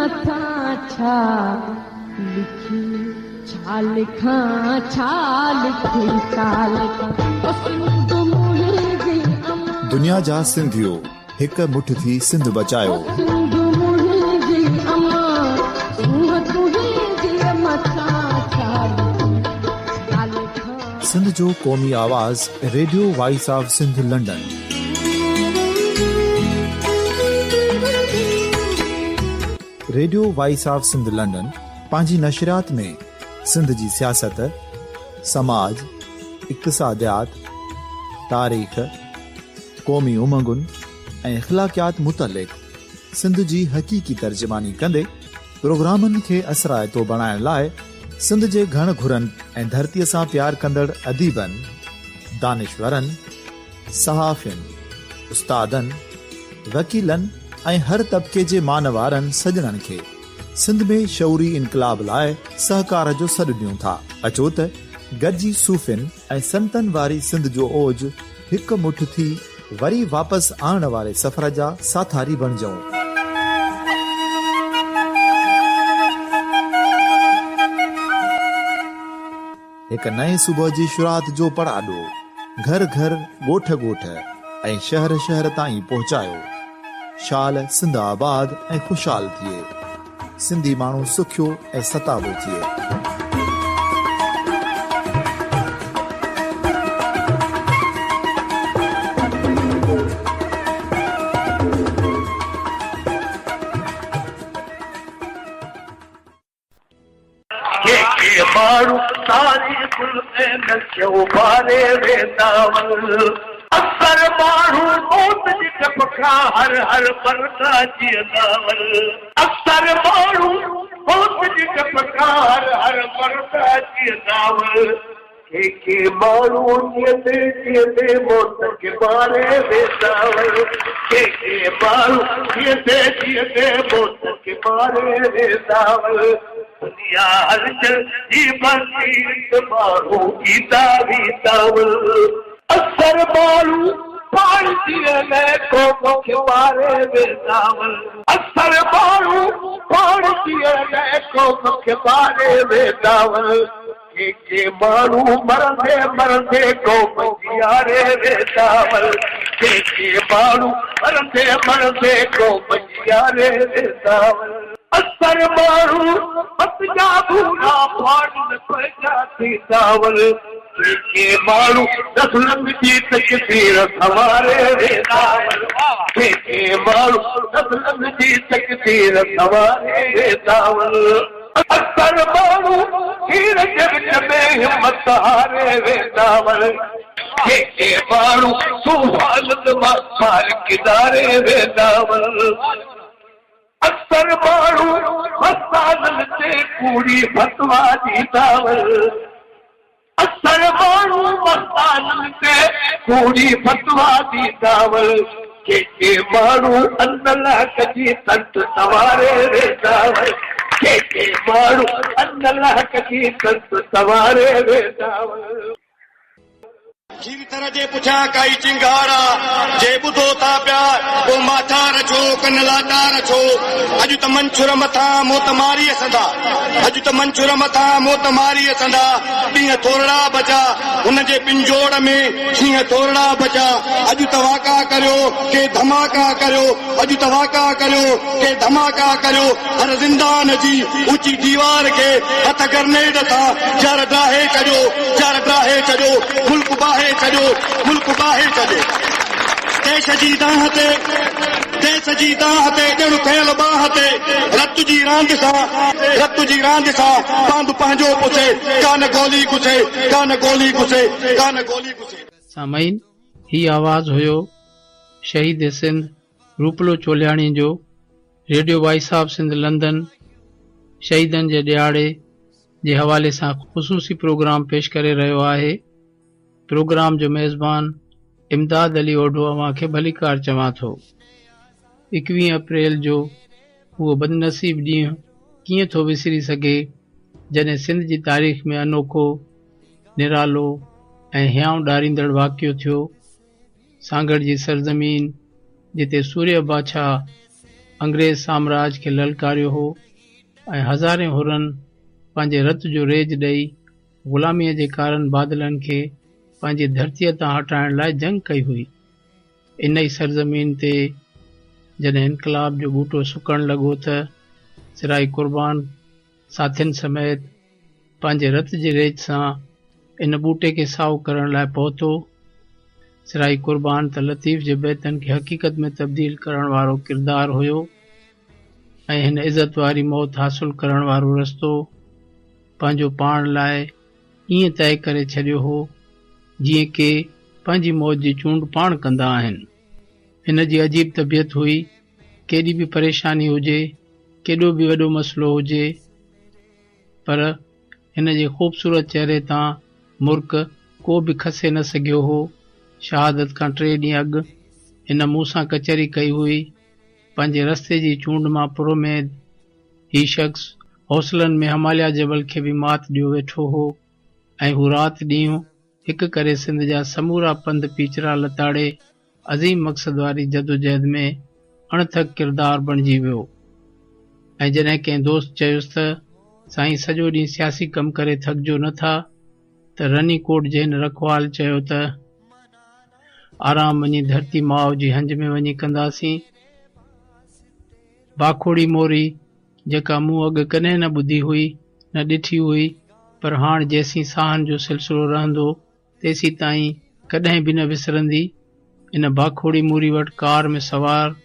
मथां छा लिखी छा लिखां छा लिखी छा लिखां सिंध मुंहिंजी अमां दुनिया जा सिंधियो हिक मुठ थी सिंध बचायो सिंध मुंहिंजी अमां सूंह तुंहिंजी मथां छा लिखी छा लिखां सिंध जो क़ौमी आवाज़ radio voice of Sindh London. Radio voice of Sindh London पंहिंजी नशरियात में सिंध जी सियासत, समाज, इक़्तिसादियात, तारीख़, क़ौमी उमंगुनि ऐं अख़लाक़ियात मुतलिक़ सिंध जी हक़ीक़ी तर्जुमानी कंदे प्रोग्रामनि खे असराइतो बणाइण लाइ सिंध जे घण घुरनि ऐं धरतीअ सां प्यार कंदड़ अदीबनि, दानिशवरनि, सहाफ़ियुनि, उस्तादनि, वकीलनि ऐं हर तबिके जे मानवारनि सजणनि खे सिंध में शऊरी इनकलाब लाइ सहकार जो सॾु ॾियूं था। अचो त गॾिजी सूफ़ियुनि ऐं संतनि वारी सिंध जो ओज हिक मुठ थी वरी वापसि आणण वारे सफ़र जा साथारी बणिजऊं। हिक नए सुबुह जी शुरूआत जो पड़ाॾो घर घर, ॻोठ ॻोठ ऐं शहर शहर ताईं पहुचायो। शाल सिंध आबाद ऐं खुशहाल थिए, सिंधी माण्हू सुखियो ऐं सताबो थिए। माण्हू तारीख़ में नशो बारे वेंदावल अक्सर माण्हू मौत जी टप खां हर हर परदा जीअंदावल अक्सर माण्हू मौत जी टप खां हर हर परदा जीअंदावल के माण्हू जीअंदे मौत खे मारे वेंदावल के माण्हू जीअंदे मौत खे मारे वेंदावल दुनिया हलचल जी बंदी माण्हू गीता वीतावल अक्सर माण्हू पाण जीअण को मुख मारे वेंदावल अक्सर माण्हू पाण जीअण को मुख मारे वेंदावल के माण्हू मरंदे मरंदे को मजियारे वेंदावल के माण्हू मरंदे मरंदे को मजियारे वेंदावल अक्सर माण्हू मत जा भूला पाण पैदा थींदावल के माण्हू नस्लनि जी तकदीर सवारे वेंदावल के माण्हू नस्लनि जी तकदीर सवारे वेंदावल अक्सर माण्हू हीर जे विच में हिमत हारे वेंदावल के माण्हू तूफ़ान मां पार किनारे वेंदावल अक्सर माण्हू मस्ताननि ते कूड़ी फतवा ॾींदावल अक्सर माण्हू मस्ताननि ते कूड़ी फतवा ॾींदावल के माण्हू अनल हक़ जी संत सवारे वेंदावल के माण्हू अनल हक़ जी संत सवारे वेंदावल खीर तरह जे पुछा काई चिंगारा जे बुधो था प्यार वो माथा रचो कन लाटा रचो अजु त मंछुर मथा मोत मारी संदा अजु त मंछुर मथा मोत मारी संदा ॾींहं थोरड़ा बचा हुन जे पिंजोड़ में शींहं थोरड़ा बचा अजु त वाका करियो के धमाका करियो अजु त वाका करियो के धमाका करियो हर ज़िंदान जी ऊंची दीवार के हथ ग्रेनेड था जार ड्राहे कजो मुल्क बाहे कजो मुल्क बाहे कजो देश जी दाह ते ॼण थियल बाह ते रत जी रांदि सां बांध पंहिंजो पुछे कान गोली घुसे। सामईन ही आवाज़ हुयो शहीद सिंध रूपलो चोलियाणी जो radio voice of Sindh London शहीदनि जे ॾियारे जे हवाले सां ख़ुसूसी प्रोग्राम पेश करे रहियो आहे। प्रोग्राम जो मेज़बान इमदाद अली ओढो अवां खे भलीकार चवां थो। 21 अप्रैल जो उहो बदनसीब ॾींहुं कीअं थो विसरी सघे जॾहिं सिंध जी तारीख़ में अनोखो, निरालो ऐं हियांव ॾारींदड़ वाक़ियो थियो। सांगड़ जी सरज़मीन जिते सूर्य बादशाह अंग्रेज साम्राज खे ललकारियो हो ऐं हज़ारे हुरनि पंहिंजे रत जो रेज ॾेई ग़ुलामीअ जे कारण बादलनि खे पंहिंजी धरतीअ तां हटाइण लाइ जंग कई हुई। इन ई सरज़मीन ते जॾहिं इनकलाब जो बूटो सुकण लॻो त सिराई कुर्बान साथियुनि समेत पंहिंजे रत जे रेज सां इन बूटे खे साउ करण लाइ पहुतो। सिराई कुर्बान त लतीफ़ जे बैतनि खे हक़ीक़त में तब्दील करण वारो किरदारु हुयो ऐं हिन इज़त वारी मौत हासिल करण वारो रस्तो पंहिंजो पाण लाइ ईअं तइ करे छॾियो हो जीअं के पंहिंजी मौत जी चूंड पाण कंदा आहिनि। हिन जी अजीब तबियत हुई, केॾी बि परेशानी हुजे, केॾो बि वॾो मसइलो हुजे, पर हिन जे ख़ूबसूरत चेहरे तां मुर्क को बि खसे न सघियो हो। शहादत खां 3 ॾींहं अॻु हिन मूं सां कचहरी कई हुई। पंहिंजे रस्ते जी चूंड मां पुरुमेद ही शख़्स हौसलनि में हिमालय जबल खे बि मात ॾियो वेठो हो ऐं हू राति ॾींहुं हिकु करे सिंध जा समूरा पंध पीचरा लताड़े अज़ीम मक़सद वारी जदोजहद में अणथक किरदारु बणिजी वियो। ऐं जॾहिं कंहिं दोस्त चयुसि त साईं सॼो ॾींहुं सियासी कमु करे थकिजो नथा, त रनी कोट जे हिन रखवाल चयो त आराम वञी धरती माउ जी हंज में वञी कंदासीं। बाखोड़ी मोरी जेका मूं अॻु कॾहिं न ॿुधी हुई न ॾिठी हुई, पर हाणे जेसीं साहनि जो सिलसिलो रहंदो तेसीं ताईं कॾहिं बि न विसरंदी। इन बाखोड़ी मूरी वटि कार में सवार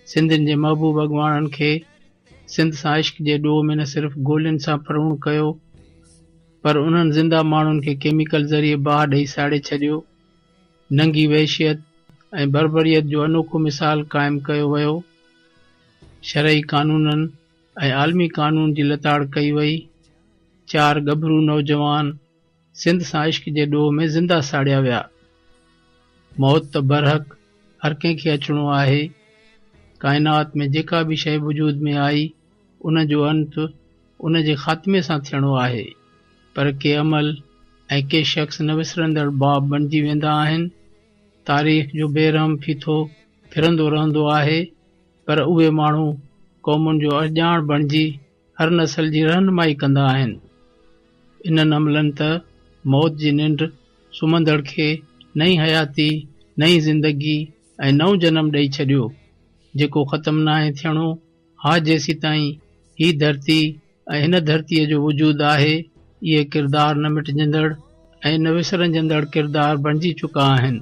सिंधियुनि जे महबूब अॻवाननि खे सिंध सां इश्क जे ॾोह में न सिर्फ़ गोलियुनि सां फरूण कयो, पर उन्हनि ज़िंदा माण्हुनि खे केमिकल ज़रिए बाह ॾेई साड़े छॾियो। नंगी वहशियत ऐं बर्बरियत जो अनोखो मिसाल क़ाइमु कयो वियो। शरई कानूननि ऐं आलमी कानून जी लताड़ कई वई। 4 गभरू नौजवान सिंध सां इश्क जे ॾोह में ज़िंदा साड़िया विया। मौत त बरहक हर कंहिंखे अचिणो आहे। काइनात में जेका बि शइ वजूद में आई उन जो अंत उन जे ख़ात्मे सां थियणो आहे, पर के अमल ऐं के शख़्स न विसरंदड़ बाब बणिजी वेंदा आहिनि। तारीख़ जो बेरहम फीथो फिरंदो रहंदो आहे, पर उहे माण्हू क़ौमुनि जो अॼाण बणिजी हर नस्ल जी रहनुमाई कंदा आहिनि। इन्हनि अमलनि त मौत जी निंड सुम्हंदड़ खे नई हयाती, नई ज़िंदगी ऐं नओं जनम ॾेई छॾियो, जेको ख़तमु नाहे थियणो। हा जेसीं ताईं ही धरती ऐं हिन धरतीअ जो वजूद आहे, इहे किरदार न मिटजंदड़ ऐं न विसरंजंदड़ किरदार बणिजी चुका आहिनि।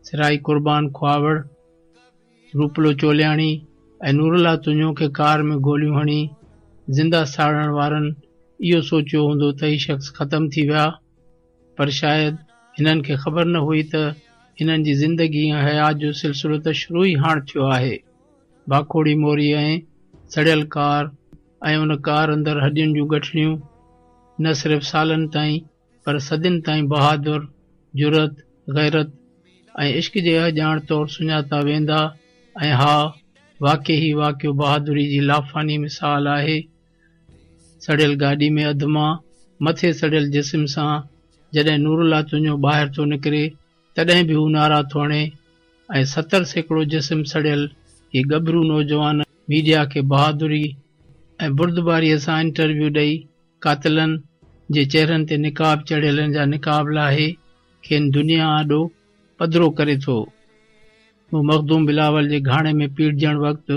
सिराई कुर्बान ख्वावड़, रूपलो चोलियाणी ऐं नूरुल्ला तुंजो खे कार में गोलियूं हणी ज़िंदा साड़ण वारनि इहो सोचियो हूंदो त ही शख़्स ख़तमु थी विया, पर शायदि हिननि खे ख़बर न हुई त हिननि जी ज़िंदगी ऐं हयात जो सिलसिलो त शुरू ई हाणे थियो आहे। बाखोड़ी मोरी ऐं सड़ियल कार ऐं उन कार अंदरि हॾियुनि जूं गठड़ियूं न सिर्फ़ सालनि ताईं पर सदियुनि ताईं बहादुर, जुरत, गैरत ऐं इश्क जे अॼाण तौरु सुञाता वेंदा। ऐं हा, वाक़ई ही वाक़ियो बहादुरी जी लाफ़ानी मिसाल आहे। सड़ियल गाॾी में अधु मां मथे सड़ियल जिस्म सां जॾहिं नूरुल्ला तुंजो ॿाहिरि थो निकिरे तॾहिं बि हू नारा थो हणे ऐं 70 सैकड़ो जिस्म सड़ियल ही गभरू नौजवान मीडिया खे बहादुरी ऐं बुर्दबारीअ सां इंटरव्यू ॾेई कातिलनि जे चेहरनि ते निकाब चढ़ियलनि जा निकाब लाहे खेनि दुनिया आॾो पधिरो करे थो। मूं मखदूम बिलावल जे घाणे में पीड़जण वक़्तु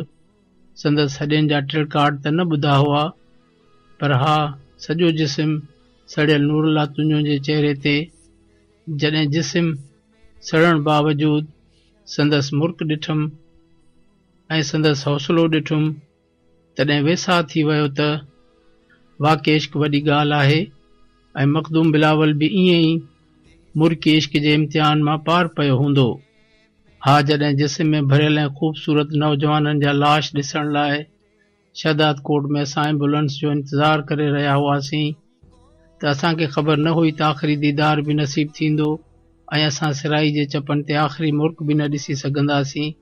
संदसि हॾियुनि जा टिड़काट त न ॿुधा हुआ, पर हा, सॼो जिस्म सड़ियल नूरुल्ला तुंजो जे चेहरे ते जॾहिं जिस्म सड़ण बावजूद संदसि मुर्क ॾिठुमि ऐं संदसि हौसलो ॾिठुमि, तॾहिं वेसा थी वियो त वाक़ई इश्क वॾी ॻाल्हि आहे ऐं मखदूम बिलावल बि ईअं ई मुर्की इश्क जे इम्तिहान मां पार पियो हूंदो। हा, जॾहिं जिस्म में भरियल ऐं ख़ूबसूरत नौजवाननि जा लाश ॾिसण लाइ शहदाद कोट में असां एम्बुलेंस जो इंतज़ारु करे रहिया हुआसीं त असांखे ख़बर न हुई त आख़िरी दीदार बि नसीब थींदो ऐं असां सिराई जे चपनि ते आख़िरी मुर्क बि न ॾिसी सघंदासीं।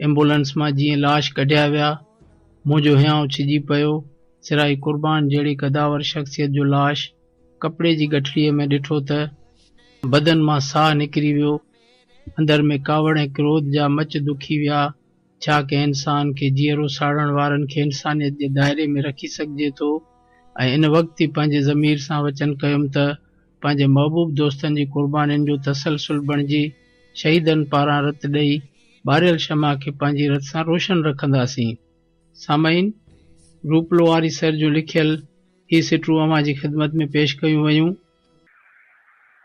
एम्बुलेंस मां जीअं लाश कढिया विया, मुंहिंजो हियांउ छिजी पियो। सिराई कुर्बान जहिड़ी कदावर शख़्सियत जो लाश कपिड़े जी गठड़ीअ में ॾिठो त बदन मां साह निकिरी वियो। अंदर में कावड़ ऐं क्रोध जा मच दुखी विया। छा कंहिं इंसान खे जीअरो साड़ण वारनि खे इंसानियत जे दायरे में रखी सघिजे थो। ऐं इन वक़्तु ई पंहिंजे ज़मीर सां वचन कयुमि त पंहिंजे महबूब दोस्तनि जी कुर्बानीनि जो तसलसुल बणिजी शहीदनि पारां रत ॾेई ॿारियल शमा खे पंहिंजी रत सां रोशन रखंदासीं। सामाईन, रूपलो वारी सर जो लिखियल ही सिटरूं अव्हां जी ख़िदमत में पेश कयूं वयूं।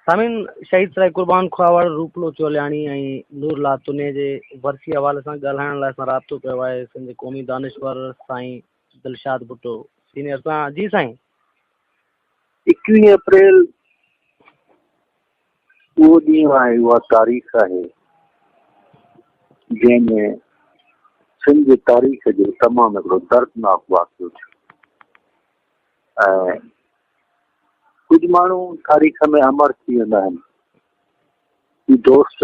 सामिन, शहीद सराय कुर्बान खुआवड़ रूपलो चोलियाणी ऐं नूर लातुने जे वरसी हवाले सां ॻाल्हाइण लाइ असां राब्तो कयो आहे सिंध क़ौमी दानिश्वर साईं दिलशाद भुट्टो सीनियर सां। जी साईं। 21 अप्रैल उहो ॾींहुं आहे, उहा तारीख़ आहे जंहिंमें सिंध जी तारीख़ जो तमामु हिकिड़ो दर्दनाक वाक़ियो थियो। ऐं कुझु माण्हू तारीख़ में अमर थी वेंदा आहिनि। ही दोस्त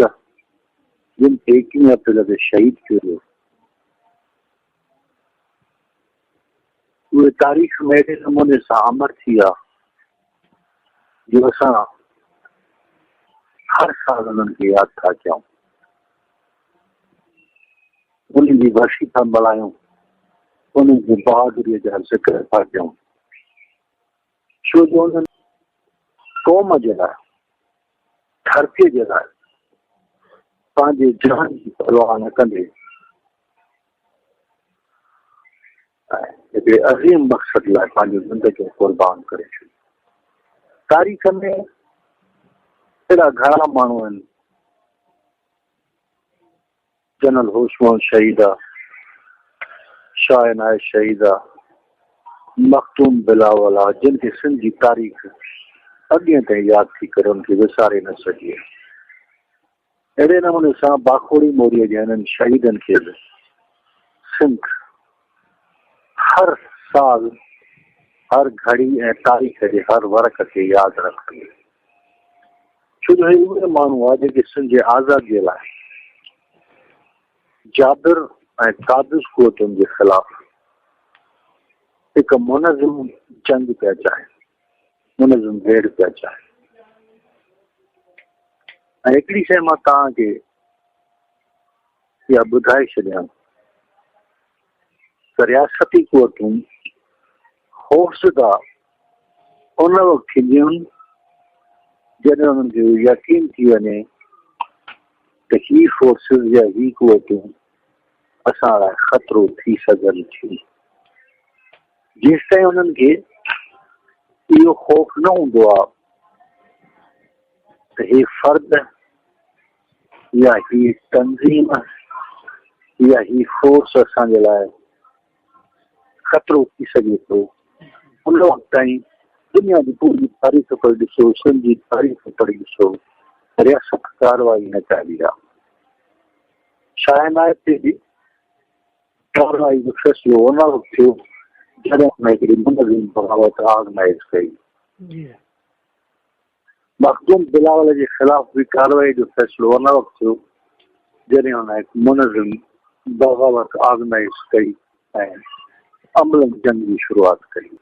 जिन खे 21 अप्रैल ते शहीद कयो वियो, उहे तारीख़ में अहिड़े नमूने सां अमर थी विया जो असां हर साल उन्हनि खे यादि था कयूं, उन्हनि जी वर्सी था मल्हायूं, उन्हनि जी बहादुरीअ जा ज़िक्र था कयूं, छो जो उन्हनि क़ौम जे लाइ, धरतीअ जे लाइ पंहिंजे जान जी परवाह न कंदे हिकिड़े अज़ीम मक़सद लाइ पंहिंजी ज़िंदगी क़ुर्बान करे छॾी। तारीख़ में अहिड़ा घणा माण्हू आहिनि, जनरल होशमोहन शहीद आहे, शाह इनायत शहीद आहे, मखदूम बिलावल आहे, जिन खे सिंध जी तारीख़ अॻियां ताईं यादि थी करे उनखे विसारे न सघी। अहिड़े नमूने सां बाखोड़ी मोरीअ जे हिननि शहीदनि खे सिंध हर साल, हर घड़ी ऐं तारीख़ जे हर वर्क खे यादि रखंदी, छो जो हे उहे माण्हू आहे जेके सिंध जे आज़ादीअ लाइ जाबिर ऐं काबिज़ क़ुवतुनि जे ख़िलाफ़ हिकु मुनज़िम जंग पिया चाहिनि, मुनज़िम रेड पिया चाहिनि। ऐं हिकिड़ी शइ मां तव्हांखे इहा ॿुधाए छॾियां त रियासती क़ुवतूं खौफ़ज़दा उन वक़्तु थींदियूं जॾहिं उन्हनि खे यकीन थी वञे त ही फोर्सिस या ही क़ुवतूं असां लाइ ख़तरो थी सघनि थियूं। जेसि ताईं उन्हनि खे इहो ख़ौफ़ न हूंदो आहे त हे फ़र्द या ही तंज़ीम या ही फोर्स असांजे लाइ ख़तरो थी सघे थो, उन वक़्तु ताईं दुनिया जी पूरी तारीख़ पर ॾिसो, सिंध जी तारीख़ पर ॾिसो, रियासत कारवाई न चाही आहे। शाह इनायत ते बि कारवाई जो फ़ैसिलो उन वक़्तु थियो जॾहिं हुन हिकिड़ी मुनज़िम बग़ावत ऑर्गनाइज़ कई। मखदूम बिलावल जे ख़िलाफ़ बि कारवाई जो फ़ैसिलो उन वक़्तु थियो जॾहिं हुन हिकु मुनज़िम बग़ावत ऑर्गनाइज़ कई ऐं अमलन जंग जी शुरूआति कई।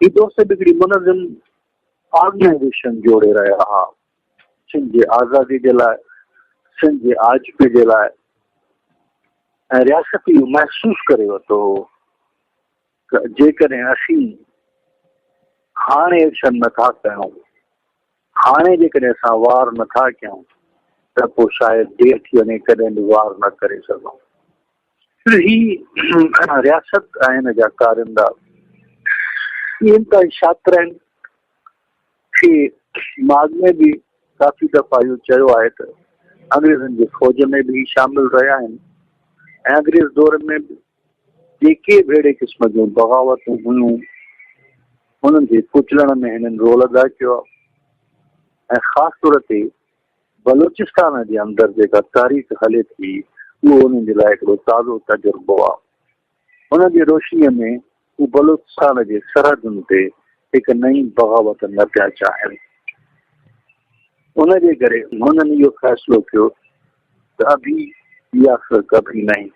ही दोस्त बि हिकिड़ी मुनज़िम ऑर्गनाइज़ेशन जोड़े रहिया हुआ सिंध जे आज़ादी जे लाइ, सिंध जे आजपे जे लाइ। ऐं रियासत इहो महसूसु करे वरितो जेकॾहिं असीं हाणे एक्शन नथा कयूं, हाणे जेकॾहिं असां वार नथा कयूं त पोइ शायदि देरि थी वञे, कॾहिं बि वार न करे सघूं। ही रियासत ऐं हिन जा कारिंदा इहे इंतहाई शातिर आहिनि। माॻ में बि काफ़ी दफ़ा इहो चयो आहे त अंग्रेज़नि जे फ़ौज में बि शामिल रहिया आहिनि ऐं अंग्रेज़ दौर में बि जेके बि अहिड़े क़िस्म जूं बग़ावतूं हुयूं उन्हनि खे कुचलण में हिननि रोल अदा कयो आहे। ऐं ख़ासि तौर ते बलोचिस्तान जे अंदरि जेका तारीख़ हले थी उहो उन्हनि जे लाइ हिकिड़ो ताज़ो तजुर्बो आहे। हुन जी रोशनीअ में हू बलोचिस्तान जे सरहदुनि ते हिकु नई बग़ावत न पिया चाहिनि। उनजे करे हुननि इहो फ़ैसिलो कयो त अभी या फिर कभी नहीं,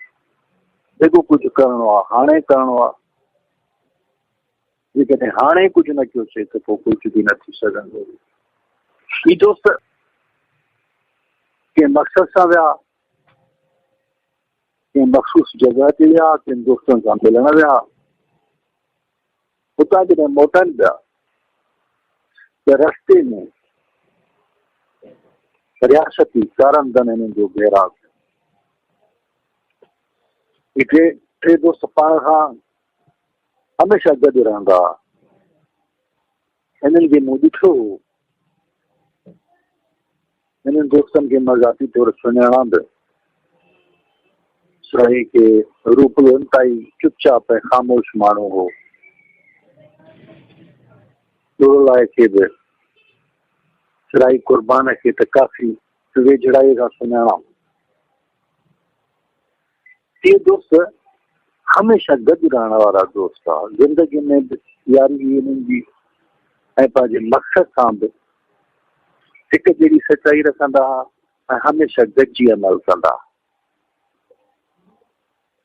जेको कुझु करिणो आहे हाणे करिणो आहे। जेकॾहिं हाणे कुझु न कयोसीं त पोइ कुझु बि न थी सघंदो। ही दोस्त कंहिं मक़सद सां विया कंहिं मख़सूस जॻह ते विया, कंहिं दोस्तनि सां मिलण विया। हुतां जॾहिं मोटनि पिया त रस्ते में रियासती कारमदन हिननि जो घेराव थियो। टे दोस्त पाण खां हमेशह गॾु रहंदा हुआ। हिननि खे मूं ॾिठो, हिननि दोस्तनि खे मज़ाक़ी तौरु सुञाणंद साईं खे रूपलो इंतिहाई चुपचाप ऐं ख़ामोश माण्हू हो। लाइ खे बि सिराई क़ुर्बान खे त काफ़ी वेझड़ाईअ खां सुञाणा। इहे दोस्त हमेशह गॾु रहण वारा दोस्त हुआ। ज़िंदगी में बि यारी हिननि जी ऐं पंहिंजे मक़सद सां बि हिकु जहिड़ी सचाई रखंदा हुआ ऐं हमेशह गॾिजी अमल कंदा।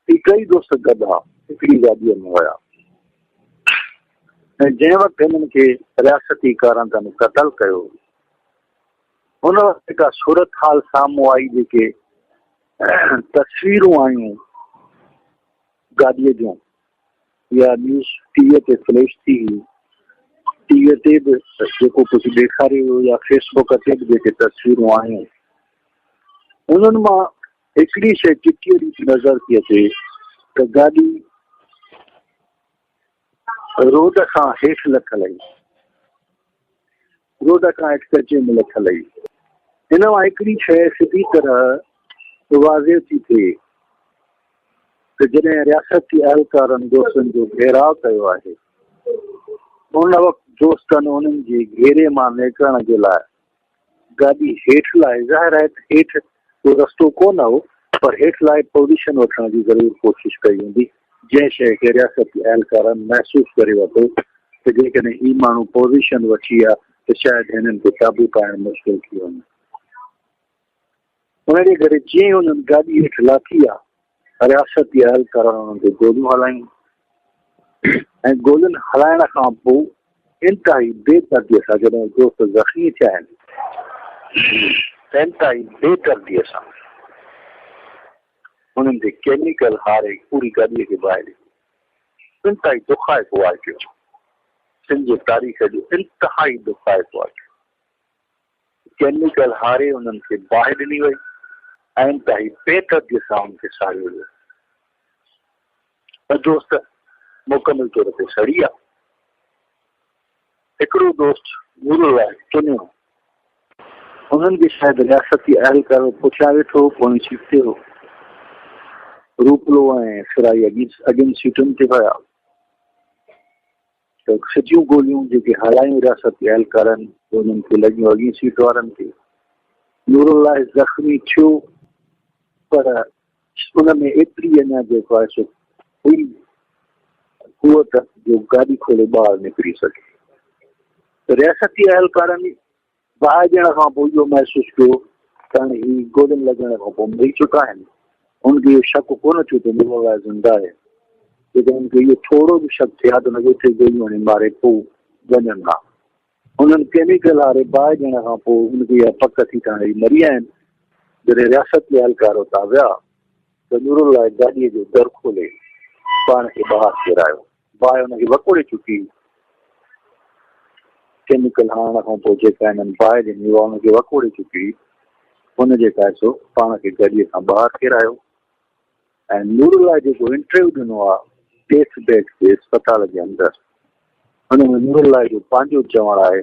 ही कई दोस्त गॾु हुआ, हिकिड़ी गाॾीअ में हुया ऐं जंहिं वक़्तु हिननि खे रियासती कारंदन क़तल कयो, हुन वक़्तु जेका सूरत हाल साम्हूं आई, जेके तस्वीरूं आयूं गाॾीअ जूं, या न्यूज़ टीवीअ ते फ्लैश थी, टीवीअ ते बि जेको कुझु ॾेखारियो वियो या फेसबुक ते बि जेके तस्वीरूं आयूं, उन्हनि मां हिकिड़ी शइ चिटी रीति नज़र थी अचे त गाॾी रोड खां हेठि लथल आई, रोड खां हेठि कचे में लथल आई। हिन मां हिकिड़ी शइ सिधी तरह वाज़े थी थिए त जॾहिं रियासती अहलकारनि दोस्तनि जो घेराव कयो आहे, उन वक़्तु दोस्तनि उन्हनि जे घेरे मां निकिरण जे लाइ गाॾी हेठि लाइ, ज़ाहिर आहे त हेठि को रस्तो कोन हो, पर हेठि लाइ पोज़ीशन वठण जी ज़रूरु कोशिशि कई हूंदी, जंहिं शइ खे रियासती अहलकारनि महसूसु करे वरितो त जेकॾहिं ही माण्हू पोज़ीशन वठी आहे त शायदि हिननि खे काबू पाइण मुश्किल थी वञे। उनजे करे जीअं ई हुननि गाॾी हेठि लाथी आहे, रियासती अहलकारनि हुननि खे गोलियूं हलायूं ऐं गोलियुनि हलाइण खां पोइ इंतिहाई बेदर्दीअ सां जॾहिं दोस्त ज़ख़्मी थिया आहिनि, त इंतिहाई बेदर्दीअ सां हुननि ते केमिकल हारे पूरी गाॾीअ खे ॿाहिरि ॾिनो। इंतिहाई दुखाइतो वाक़ियो, सिंध जे तारीख़ जो इंतिहाई दुखाइतो वाक़ियो। केमिकल हारे हुननि खे ॿाहिरि ॾिनी वई ऐं इंतिहाई बेदर्दीअ सां हुनखे साड़ियो वियो। दोस्त मुकमिल तौर ते सड़ी आहे। हिकिड़ो दोस्त नूरुल्लाह चुनियो, उन्हनि खे शायदि रियासती अहलकार पुछिया वेठो, पोइ छिकते हो, रूपलो ऐं सिराई अॻियुनि सीटुनि ते विया त सॼियूं गोलियूं जेके हलायूं रियासती अहलकारनि, उन्हनि खे लॻियूं अॻियूं सीट वारनि खे। नूरुल्लाह ज़ख़्मी थियो, पर उन में एतिरी अञा जेको आहे सो हुई कुवत जो गाॾी खोले ॿाहिरि निकिरी सघे। त रियासती अहलकारनि ॿाहिरि ॾियण खां पोइ इहो महसूसु कयो त हाणे ही गोलियुनि लॻण खां पोइ मरी चुका आहिनि। हुनखे इहो शक कोन थियो त नूरुल्लाह ज़िंदा आहे। जेकॾहिं हुनखे इहो थोरो बि शक थिया त हुनखे उते गोलियूं हणी मारे पोइ वञनि हा। हुननि केमिकल वारे ॿाहिरि ॾियण खां पोइ हुनखे इहा पक थी त हाणे मरी आया आहिनि। जॾहिं रियासती अहलकार हुतां विया त नूरुल्लाह गाॾीअ जो दर खोले पाण खे ॿाहिरि फेरायो, बाहि हुनखे वकोड़े चुकी। केमिकल हणण खां पोइ जेका हिननि बाहि ॾिनी उहा हुनखे वकोड़े चुकी। हुन जेका आहे सो पाण खे गाॾीअ खां ॿाहिरि फेरायो ऐं नूरुल्लाह जेको इंटरव्यू ॾिनो आहे डेथ बेड ते अस्पताल जे अंदरि, हुनमें नूरुल्लाह जो पंहिंजो चवणु आहे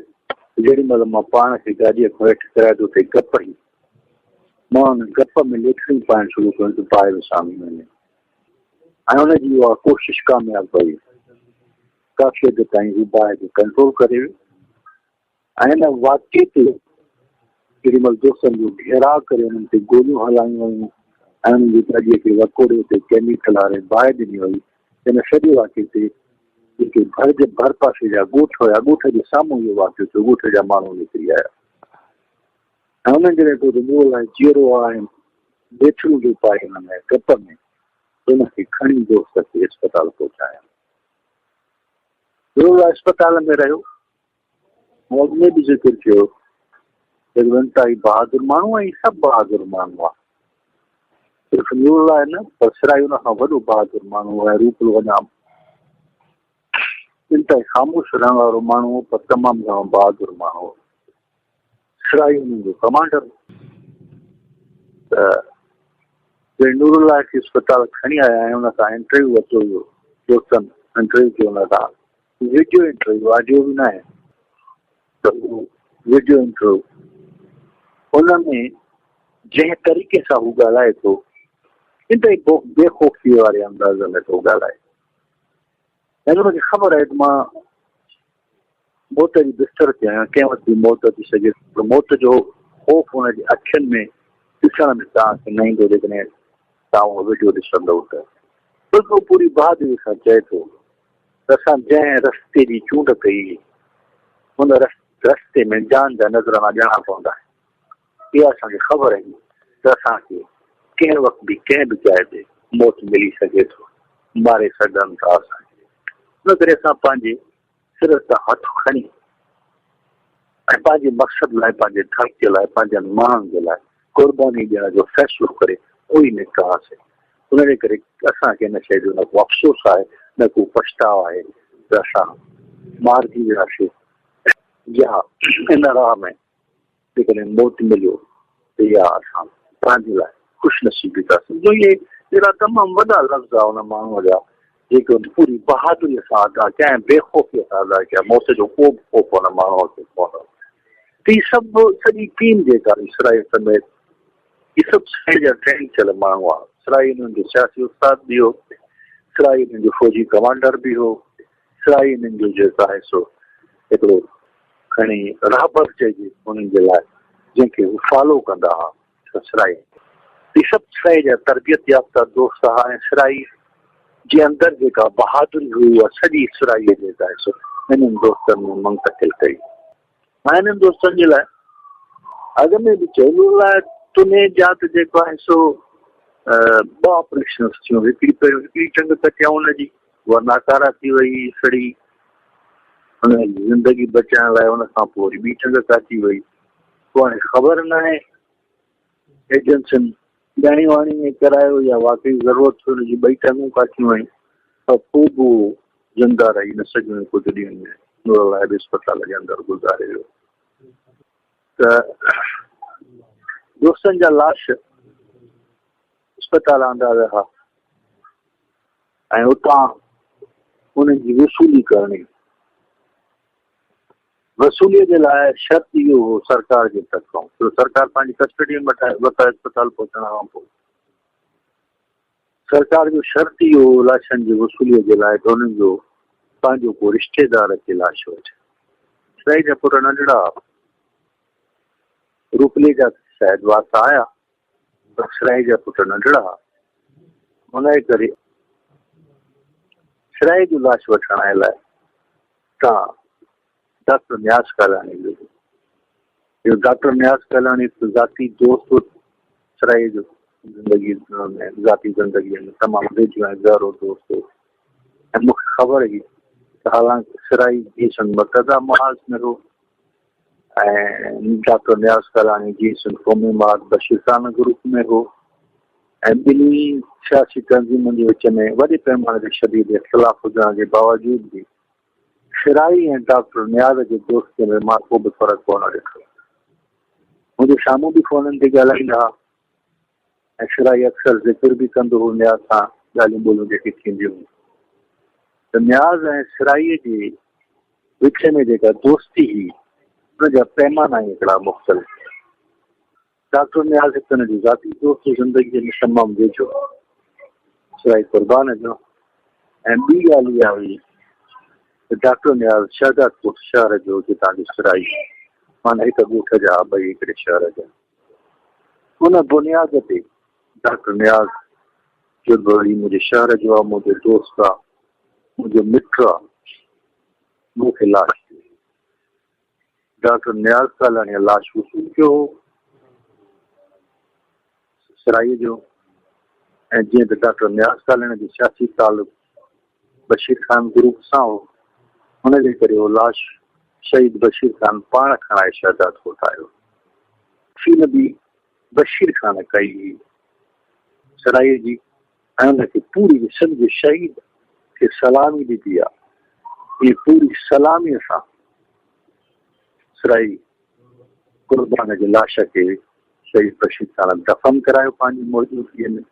जेॾी महिल मां पाण खे गाॾीअ खां हेठि कराए थो थिए गप ई, मां हुन गप में लेखड़ियूं पाइण शुरू कयूं त पाए विसामी वञे ऐं हुनजी उहा कोशिशि कामयाबु कई। काफ़ी हद ताईं हू बाहि खे कंट्रोल करे वियो ऐं हिन वाक़े ते जेॾी महिल दोस्तनि जो घेराव करे हुननि ते गोलियूं हलायूं वयूं ऐं हुननि जी गाॾीअ खे वकोड़े ते केमिकल वारे बाहि ॾिनी वई, हिन सॼे वाक़े ते जेके भर पासे जा ॻोठ हुया, ॻोठ जे साम्हूं इहो वाक़ियो थियो, ॻोठ जा माण्हू निकिरी आया ऐं हुननि जॾहिं को नूरुल्लाह जीअरो आहे बेथड़ू जो पाए हुन में गप में हुनखे खणी दोस्त खे अस्पताल पहुचाया। नूरुल्लाह अस्पताल में रहियो। अॻु में बि ज़िक्र थियो त इंतिहाई बहादुर माण्हू ऐं सभु बहादुर माण्हू आहे। सिर्फ़ु नूरुल्लाह आहे न, पर सिराई हुन खां वॾो बहादुर माण्हू आहे, रूपलो अञा इंतहाई ख़ामोश रहण वारो माण्हू हो, पर तमामु घणो बहादुर माण्हू हो। सिराई हुननि जो कमांडर। त नूरुल्लाह खे अस्पताल खणी आया ऐं हुन खां इंटरव्यू वरितो हुयो, दोस्तनि इंटरव्यू कयो हुन खां, वीडियो इंटरव्यू, ऑडियो बि न आहे, त उहो वीडियो इंटरव्यू हुनमें जंहिं तरीक़े सां हू ॻाल्हाए थो, इंतहाई बेखौफ़ी वारे अंदाज़ में थो ॻाल्हाए। ऐं हुनखे ख़बर आहे त मां मौत जी बिस्तर ते आहियां, कंहिं वक़्तु बि मौत थी सघे, पर मौत जो ख़ौफ़ हुनजी अखियुनि में ॾिसण में तव्हांखे न ईंदो जेकॾहिं तव्हां उहो वीडियो ॾिसंदव त। बिल्कुलु पूरी बहादुरी सां चए थो त असां जंहिं रस्ते जी चूंड कई हुन रस्ते में जान जा नज़राना ॾियणा पवंदा आहिनि। इहा असांखे ख़बर आहे त असांखे कंहिं वक़्तु बि कंहिं बि जाइ ते मौत मिली सघे थो, मारे सघनि था असांखे। इन करे असां पंहिंजे सिर तां हथ खणी ऐं पंहिंजे मक़सद लाइ, पंहिंजे धरतीअ लाइ, पंहिंजनि माण्हुनि जे लाइ क़ुर्बानी ॾियण जो फ़ैसिलो करे उहो ई निकितासीं। उनजे करे असांखे हिन शइ जो न को अफ़सोस आहे, न को पछताव आहे त असां मारिजी वियासीं, या इन राह में जेकॾहिं मौत मिलियो त इहा असां पंहिंजे लाइ ख़ुशनसीबी था सम्झो। इहे अहिड़ा तमामु वॾा लफ़्ज़ आहे हुन माण्हूअ जा जेके पूरी बहादुरीअ सां अदा कया ऐं बेखौफ़ीअ सां अदा कया। मौत जो को बि ख़ौफ़ हुन माण्हूअ खे कोन हो। त इहे सभु सॼी टीम जेका इसराई समेत, इहे सभु शइ जा ट्रेन थियल माण्हू आहे। इसराई हिननि जो सियासी उस्ताद बि हो, इसराई हिननि जो फ़ौजी कमांडर बि हो, इसराई हिननि जो जेको आहे सो हिकिड़ो खणी राहबर चइजे हुननि जे लाइ जंहिंखे हू फॉलो कंदा हुआ इसराई। इहे सभु इसराई जा तरबियत याफ़्ता दोस्त हुआ ऐं इसराई जे अंदरि जेका बहादुरी हुई उहा सॼी इसराईअ जेका आहे सो हिननि दोस्तनि में मुंतकिल कई। मां हिननि दोस्तनि जे लाइ अॻ में बि चयो लाइ तुने जात जेको आहे सो ॿ ऑपरेशन थियूं। हिकिड़ी चंग कटिया हुनजी, उहा नाकारा थी वई सड़ी, हुनजी ज़िंदगी बचाइण लाइ। हुन खां पोइ वरी ॿी चंग काटी वई, पोइ हाणे ख़बर न आहे एजेंसियुनि ॼाणी वाणी में करायो या वाकई ज़रूरत हुनजी ॿई चङूं काटियूं आहिनि, पर पोइ बि उहो ज़िंदा रही न सघियूं। कुझु ॾींहंनि में नूरुल्लाह बि अस्पताल जे अंदरि गुज़ारे वियो। त दोस्तनि जा लाश अस्पताल आंदा विया ऐं उतां उन्हनि जी वसूली करणी। वसूलीअ जे लाइ शर्त इहो हो सरकार जे तरफ़ां, छो सरकार पंहिंजी कस्टडी में वठाए अस्पताल पहुचण खां पोइ सरकार जो शर्त इहो हो लाशनि जी वसूलीअ जे लाइ त हुननि जो पंहिंजो को रिश्तेदार अचे लाश वठे। इसराई जा पुट नंढड़ा, रूपले जा शायदि वासा आया, पर इसराई जा पुट नंढड़ा, हुनजे करे इसराई जो लाश वठण लाइ तव्हां डॉक्टर न्यास कालानी जो डॉक्टर न्यास कालानी ज़ाती दोस्त इसराई जो ज़िंदगी में, ज़ाती ज़िंदगीअ में तमामु वेझो ऐं गहरो दोस्त हो। ऐं मूंखे ख़बर हुई त हालांकि इसराई जीसन मर्तज़ा महाज़ में हो ऐं डॉक्टर न्यास कालानी जीसन क़ौमी महाज़ बशीर खान ग्रुप में हो, ऐं ॿिन्ही सियासी तंज़ीमुनि जे विच में वॾे पैमाने ते शदीद इख़्तिलाफ़ हुजण जे बावजूद बि इसराई ऐं डॉक्टर न्याज़ जे दोस्ती में मां को बि फ़र्क़ु कोन ॾिठो। मुंहिंजो शामूं बि फ़ोननि ते ॻाल्हाईंदा हुआ ऐं इसराई अक्सर ज़िक्र बि कंदो हो न्याज़ सां ॻाल्हियूं ॿोलियूं जेके थींदियूं हुयूं। त न्याज़ ऐं इसराईअ जे विच में जेका दोस्ती हुई हुनजा पैमाना ई हिकिड़ा मुख़्तलिफ़। डॉक्टर न्याज़ हिकु हुनजी ज़ाती दोस्त ज़िंदगीअ में तमामु वेझो, इसराई क़ुर्बान जो। ऐं ॿी ॻाल्हि इहा हुई त डॉक्टर न्याज़ शहदादपुर शहर जो जितां जो इसराई, माना हिकु ॻोठ जा ॿई हिकिड़े शहर जा। उन बुनियाद ते डॉक्टर न्याज़ जो वरी मुंहिंजे शहर जो आहे, मुंहिंजो दोस्त आहे, मुंहिंजो मित्र आहे, मूंखे लाश ॾिनी। डॉक्टर न्याज़ कालानी लाश वसूल कयो हो इसराई जो, ऐं जीअं त डॉक्टर न्याज़ कालानी जो सियासी तालुक बशीर खान ग्रुप सां हो, हुनजे करे उहो लाश शहीद बशीर खान पाण खणाए शहदाद कोट आयो। फी बि बशीर खान कई हुई, सराय जी ऐं हुनखे पूरी सिंध शहीद खे सलामी ॾिनी आहे। ये पूरी सलामीअ सां सराई कुर्बान जे लाश खे शहीद बशीर साहब दफ़न करायो पंहिंजी मौजूदगीअ में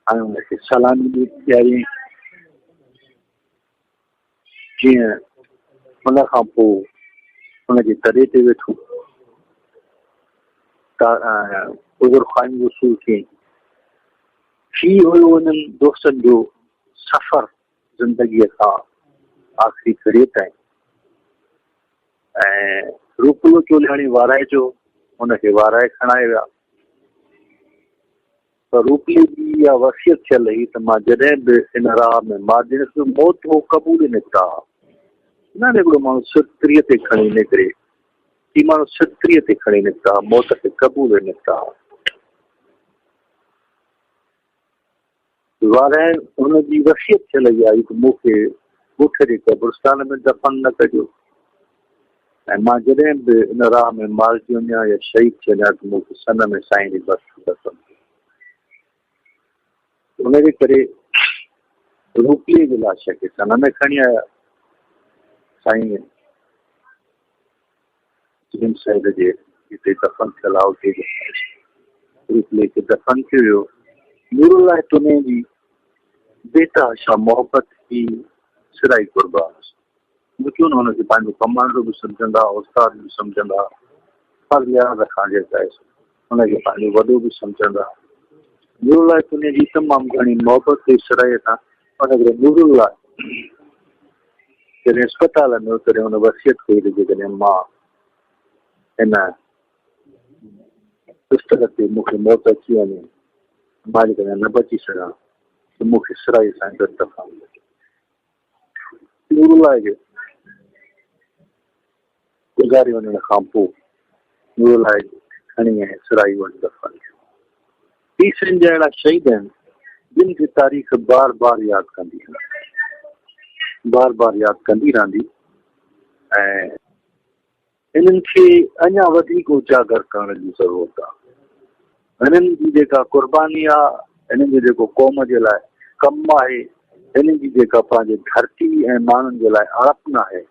ऐं हुनखे सलामी ॾियारी। जीअं हुन खां पोइ हुनजे दरे ते वेठो बुज़ुर्ग ख़ाइम रसूल खे ही हुयो उन्हनि दोस्तनि जो सफ़र ज़िंदगीअ खां आख़िरी घड़ीअ ताईं। ऐं रूपलो चोलियाणी वाराए जो हुनखे वाराए खणाए विया। पर रूपले जी इहा वसियत थियल हुई त मां जॾहिं बि इन राह में मां ॾिनसि मौत हो क़बूल निकिता। न हिकिड़ो माण्हू सितरीअ ते खणी निकिरे, ही माण्हू सितरीअ ते खणी निकिता, मौत खे क़बूल निकिता। वाराए हुनजी वसियत थियल इहा आई त मूंखे ॻोठ जे क़ब्रिस्तान में दफ़न न कजो ऐं मां जॾहिं बि इन राह में मारिजी वञा या शहीद थी वञा त मूंखे सन में साईं जी बस दफ़न। हुनजे करे रूपले जे लाश खे सन में खणी आया। साईं जिन साहिब जे हिते दफ़न थियल आहे उते रूपले खे दफ़न कयो वियो। नूरुल्लाह तुने जी बेतहाशा मोहबत की सिराई कुर्बान क्यों न हुनखे पंहिंजो कमांडो बि सम्झंदा, उस्ताद बि सम्झंदा, हर लिहाज़ खां जेका आहे हुनखे पंहिंजो वॾो बि सम्झंदा। नूरुल्लाह तुने जी तमामु घणी मोहबत जी सिराई सां हुनखे नूरुल्लाह जॾहिं अस्पताल में तॾहिं हुन वसियत कई त जेकॾहिं मां हिन बिस्तर ते मूंखे मौत अची वञे, मां जेकॾहिं न बची सघां त मूंखे सिराई सां गॾु दफ़न कजो। नूरुल्लाह खे गुज़ारे वञण खां पोइ नूरुल्लाह खणी ऐं सिराई वटि दफ़न कयो। ॿी सिंध जा अहिड़ा शहीद आहिनि जिन खे तारीख़ बार बार यादि कंदी रहंदी ऐं इन्हनि खे अञा वधीक उजागर करण जी ज़रूरत आहे। हिननि जी जेका कुर्बानी आहे, हिननि जो जेको क़ौम जे लाइ कमु आहे, हिननि जी जेका पंहिंजे धरती ऐं माण्हुनि जे लाइ अड़पन आहे,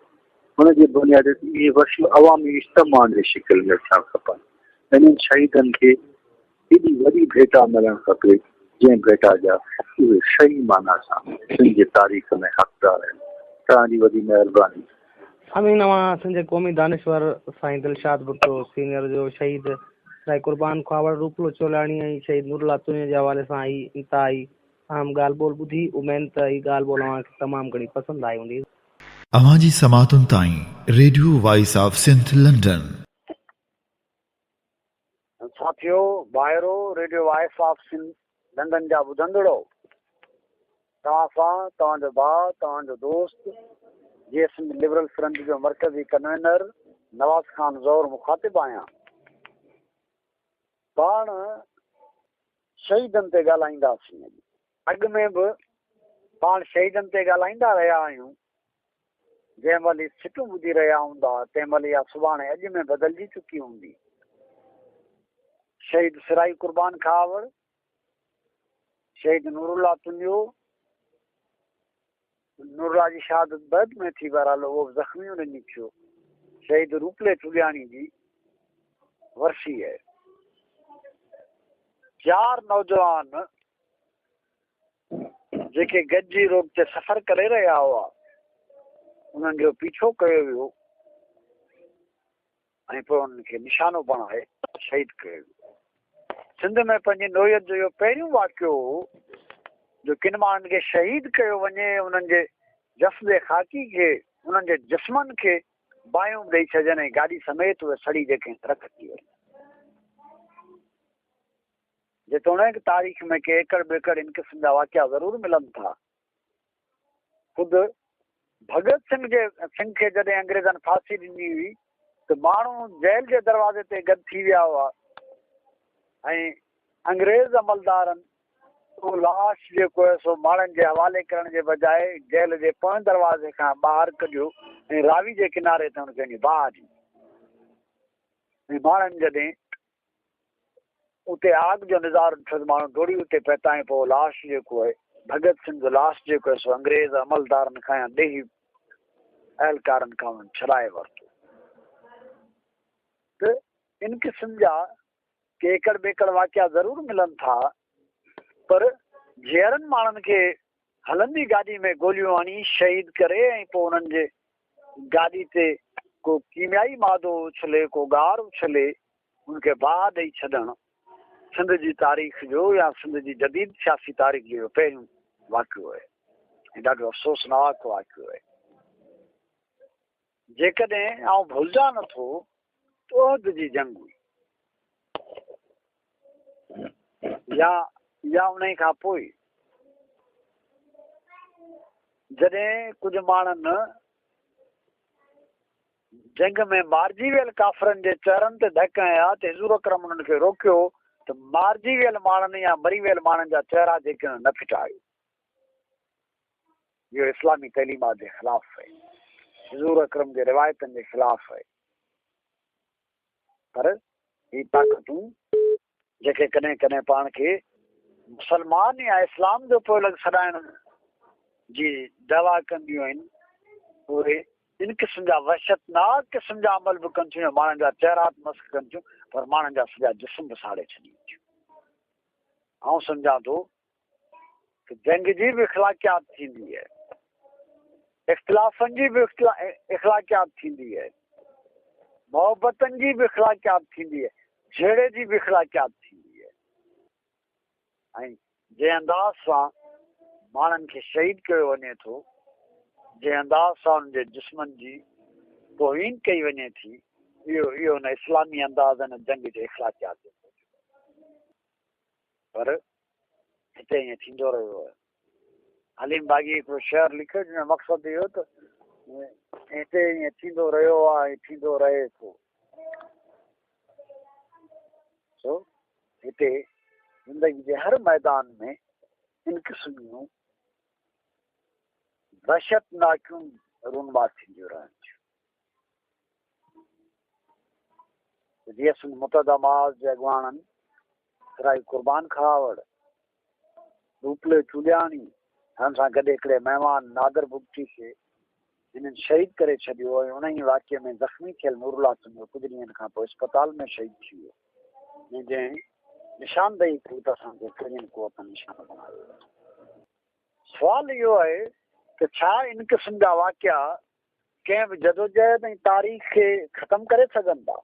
हुनजे बुनियाद ते इहे वसी अवामी इज्तिमा जे शिकिल में थियणु खपनि। हिननि शहीदनि खे एॾी वॾी भेटा मिलणु खपे जंहिं भेटा जा उहे सही माना सां सिंध जी तारीख़ में हक़दार आहिनि। तव्हांजी वॾी महिरबानी। अमीन नवां सिंध क़ौमी दानिश्वर साईं दिलशाद भुट्टो सीनियर जो शहीद साईं कुर्बान ख्वावड़ रूपलो चोलाणी ऐं शहीद नूरुल्लाह तुने जे हवाले सां ही इंतहाई अहम ॻाल्हि ॿोल ॿुधी। उमेद त ही ॻाल्हि ॿोल तव्हांखे तमामु घणी पसंदि आई हूंदी। अवांजी समातुनि ताईं radio voice of Sindh London. साथियो भाइरो radio voice of Sindh London जा ॿुधंदड़ो, तव्हां सां तव्हांजो भाउ तव्हांजो दोस्त जे सिंध लिबरल फ्रंट जो मरकज़ी कन्वीनर नवाज़ खान ज़ौर मुखातिब आहियां। पाण शहीदनि ते ॻाल्हाईंदासीं। अॻु में बि पाण शहीदनि ते ॻाल्हाईंदा रहिया आहियूं। जंहिं महिल सिटूं ॿुधी रहिया हूंदा तंहिं महिल इहा सुभाणे अॼु में बदिलजी चुकी हूंदी। शहीद सिराई कुर्बान ख्वावड़, शहीद नूरुल्लाह तुनियो, नूरुल्लाह जी शहादत बैद में थी बहरहाल उहो ज़ख़्मी ॾिनी थियो। शहीद रूपले चुलियाणी जी वर्सी है। 4 नौजवान जेके गॾिजी रोड ते सफ़र करे रहिया हुआ, उन्हनि जो पीछो कयो वियो ऐं पोइ उन्हनि खे निशानो बणाए शहीद कयो वियो। सिंध में पंहिंजी नोयत जो इहो पहिरियों वाक़ियो हो जो किन माण्हुनि खे शहीद कयो वञे, उन्हनि जे जस्दे ख़ाकी खे, उन्हनि जे जिस्मनि खे बायूं ॾेई छॾनि ऐं गाॾी समेत उहे सड़ी जेके ट्रक थी वञे। जेतोणीकि तारीख़ में के एकड़ बेकड़ इन क़िस्म जा वाक़िया ज़रूरु मिलनि था। ख़ुदि भगत सिंह खे जॾहिं अंग्रेज़नि फांसी ॾिनी हुई त माण्हू जेल जे दरवाज़े ते गॾु थी विया हुआ ऐं अंग्रेज़ अमलदारनि उहो लाश जेको आहे सो माण्हुनि जे हवाले करण जे बजाए जेल जे पोएं दरवाज़े खां ॿाहिरि कढियो ऐं रावी जे किनारे ते हुनखे बाहि ॾिनी। ऐं माण्हुनि जॾहिं उते आग जो नज़ारो ॾिठो त माण्हू डोड़ी उते पहुता ऐं पोइ लाश जेको आहे भगत सिंह जो लाश जेको आहे सो अंग्रेज़ अमलदारनि खां या ॾेही एहलकारनि खां उन्हनि छॾाए वरितो। त इन क़िस्म जा के एकड़ बेकड़ वाक़िया ज़रूरु मिलनि था, पर जहिड़नि माण्हुनि खे हलंदी गाॾी में गोलियूं हणी शहीद करे ऐं पोइ उन्हनि जे गाॾी ते को कीमियाई मादो उछले, को गार उछले, उनखे बाहि ॾेई छॾणु सिंध जी तारीख़ जो या सिंध जी जदीद सियासी तारीख़ जो पहिरियों वाक़ियो आहे ऐं ॾाढो अफ़सोसनाक वाक़ियो आहे। जेकॾहिं आउं भुलिजा नथो त उहद जी जंग हुई या उन खां पोइ जॾहिं कुझु माण्हुनि जंग में मारिजी वियल काफ़रनि जे चेहरनि ते धक हया त हुज़ूर अकरम उन्हनि खे रोकियो त मारिजी वियल माण्हुनि या मरी वियल माण्हुनि जा चेहरा जेके न फिटायो। इहो इस्लामी तइलीमात जे ख़िलाफ़ आहे, हुज़ूर अकरम जे रिवायतनि जे ख़िलाफ़ आहे। पर ही ताक़तूं जेके कॾहिं कॾहिं पाण खे मुसलमान या इस्लाम जो पोइ लॻ छॾाइण जी दवा कंदियूं आहिनि, उहे इन क़िस्म जा वहशतनाक क़िस्म जा अमल बि कनि थियूं, माण्हुनि जा चेहरा मस्क कनि थियूं, पर माण्हुनि जा सॼा जिस्म बि साड़े छॾीनि थियूं। आउं सम्झां थो कि जंग जी बि इख़्लाक़ियात थींदी आहे, इख़्तिलाफ़नि जी बि इख़्लाक़ियात थींदी आहे, मोहबतनि जी बि इख़्लाक़ियात थींदी आहे, जहिड़े जी बि इख़्लाक़ियात थींदी आहे। ऐं जंहिं अंदाज़ सां माण्हुनि खे शहीद कयो वञे थो, जंहिं अंदाज़ सां उन जे जिस्मनि जी तौहीन कई वञे थी, इहो न इस्लामी अंदाज़ न जंग जे इख़्लाक़ियात जो। पर हिते ईअं थींदो रहियो आहे। हलीम बाग़ी हिकिड़ो शेर लिखियो जंहिंजो मक़सदु इहो त हिते ईअं थींदो रहियो आहे, थींदो रहे थो। सो हिते ज़िंदगी जे हर मैदान में इन क़िस्म जूं वहशतनाकियूं रूनमा थींदियूं रहनि थियूं। जीअं सिंध मुतहदा माज़ जे अॻुवाणनि राई कुर्बान खावड़, रूपले चुलियाणी, हुन सां गॾु हिकिड़े महिमान नादर बुगटी खे हिननि शहीद करे छॾियो ऐं उन ई वाक़े में ज़ख़्मी थियल नूरुल्लाह सिंह कुझु ॾींहंनि खां पोइ अस्पताल में शहीद थी वियो, जंहिं निशानदेही कई त असांखे कहिड़ियुनि क़ुवतनि निशान बणायो। सुवाल इहो आहे त छा इन क़िस्म जा वाक़िया कंहिं बि जदोजहद ऐं तारीख़ खे ख़तमु करे सघनि था,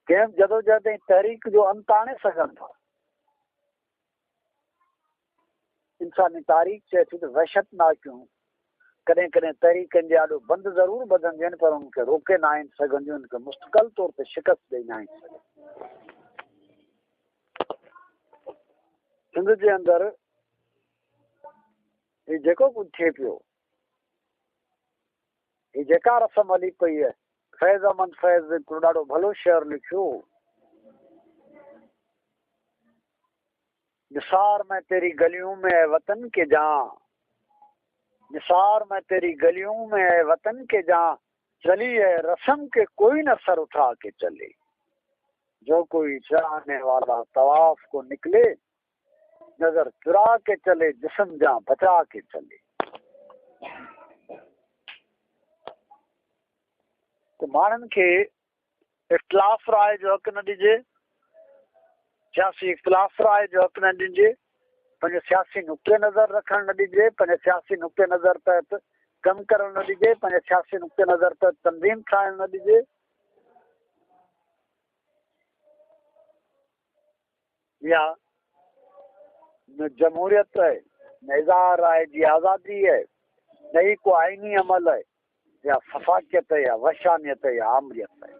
कंहिं बि जदोजहद ऐं तहरीक जो अंत आणे सघनि था। इंसानी तारीख़ चए थी त वहशतनाकियूं कॾहिं कॾहिं तहरीकनि जे ॾाढो बंदि ज़रूरु बधंदियूं आहिनि, पर उनखे रोके न आहिनि सघंदियूं, उनखे मुस्तक़ल तौर ते शिकस्त ॾेई न आहिनि सघंदियूं। सिंध जे अंदरि ही जेको कुझु थिए पियो, ही जेका रस्म हली पई आहे, फैज़ अहमद फैज़ हिकिड़ो ॾाढो भलो शेर लिखियो, निसार में तेरी गलियों में है वतन के जहाँ, निसार में तेरी गलियों में है वतन के जहाँ, चली है रस्म के कोई न सर उठा के चले, जो कोई चाहने वाला तवाफ को निकले, नजर चुरा के चले, जिस्म जहाँ बचा के चले। तो माण्हुनि खे इख़्तिलाफ़ राय जो हक़ न ॾिजे, सियासी इख़्तिलाफ़ राय जो हक़ न ॾिजे, पंहिंजे सियासी नुक़्ते नज़र रखणु न ॾिजे, पंहिंजे सियासी नुक़्ते नज़र तहत कमु करणु न ॾिजे, पंहिंजे सियासी नुक़्ते नज़र तहत तंज़ीम ठाहिणु न ॾिजे। या न जमहूरियत आहे, न इज़हार राय जी आज़ादी आहे, न ही को आइनी अमल आहे, या फ़फ़ाक़ियत या वहशानियत या आमरियत आहे।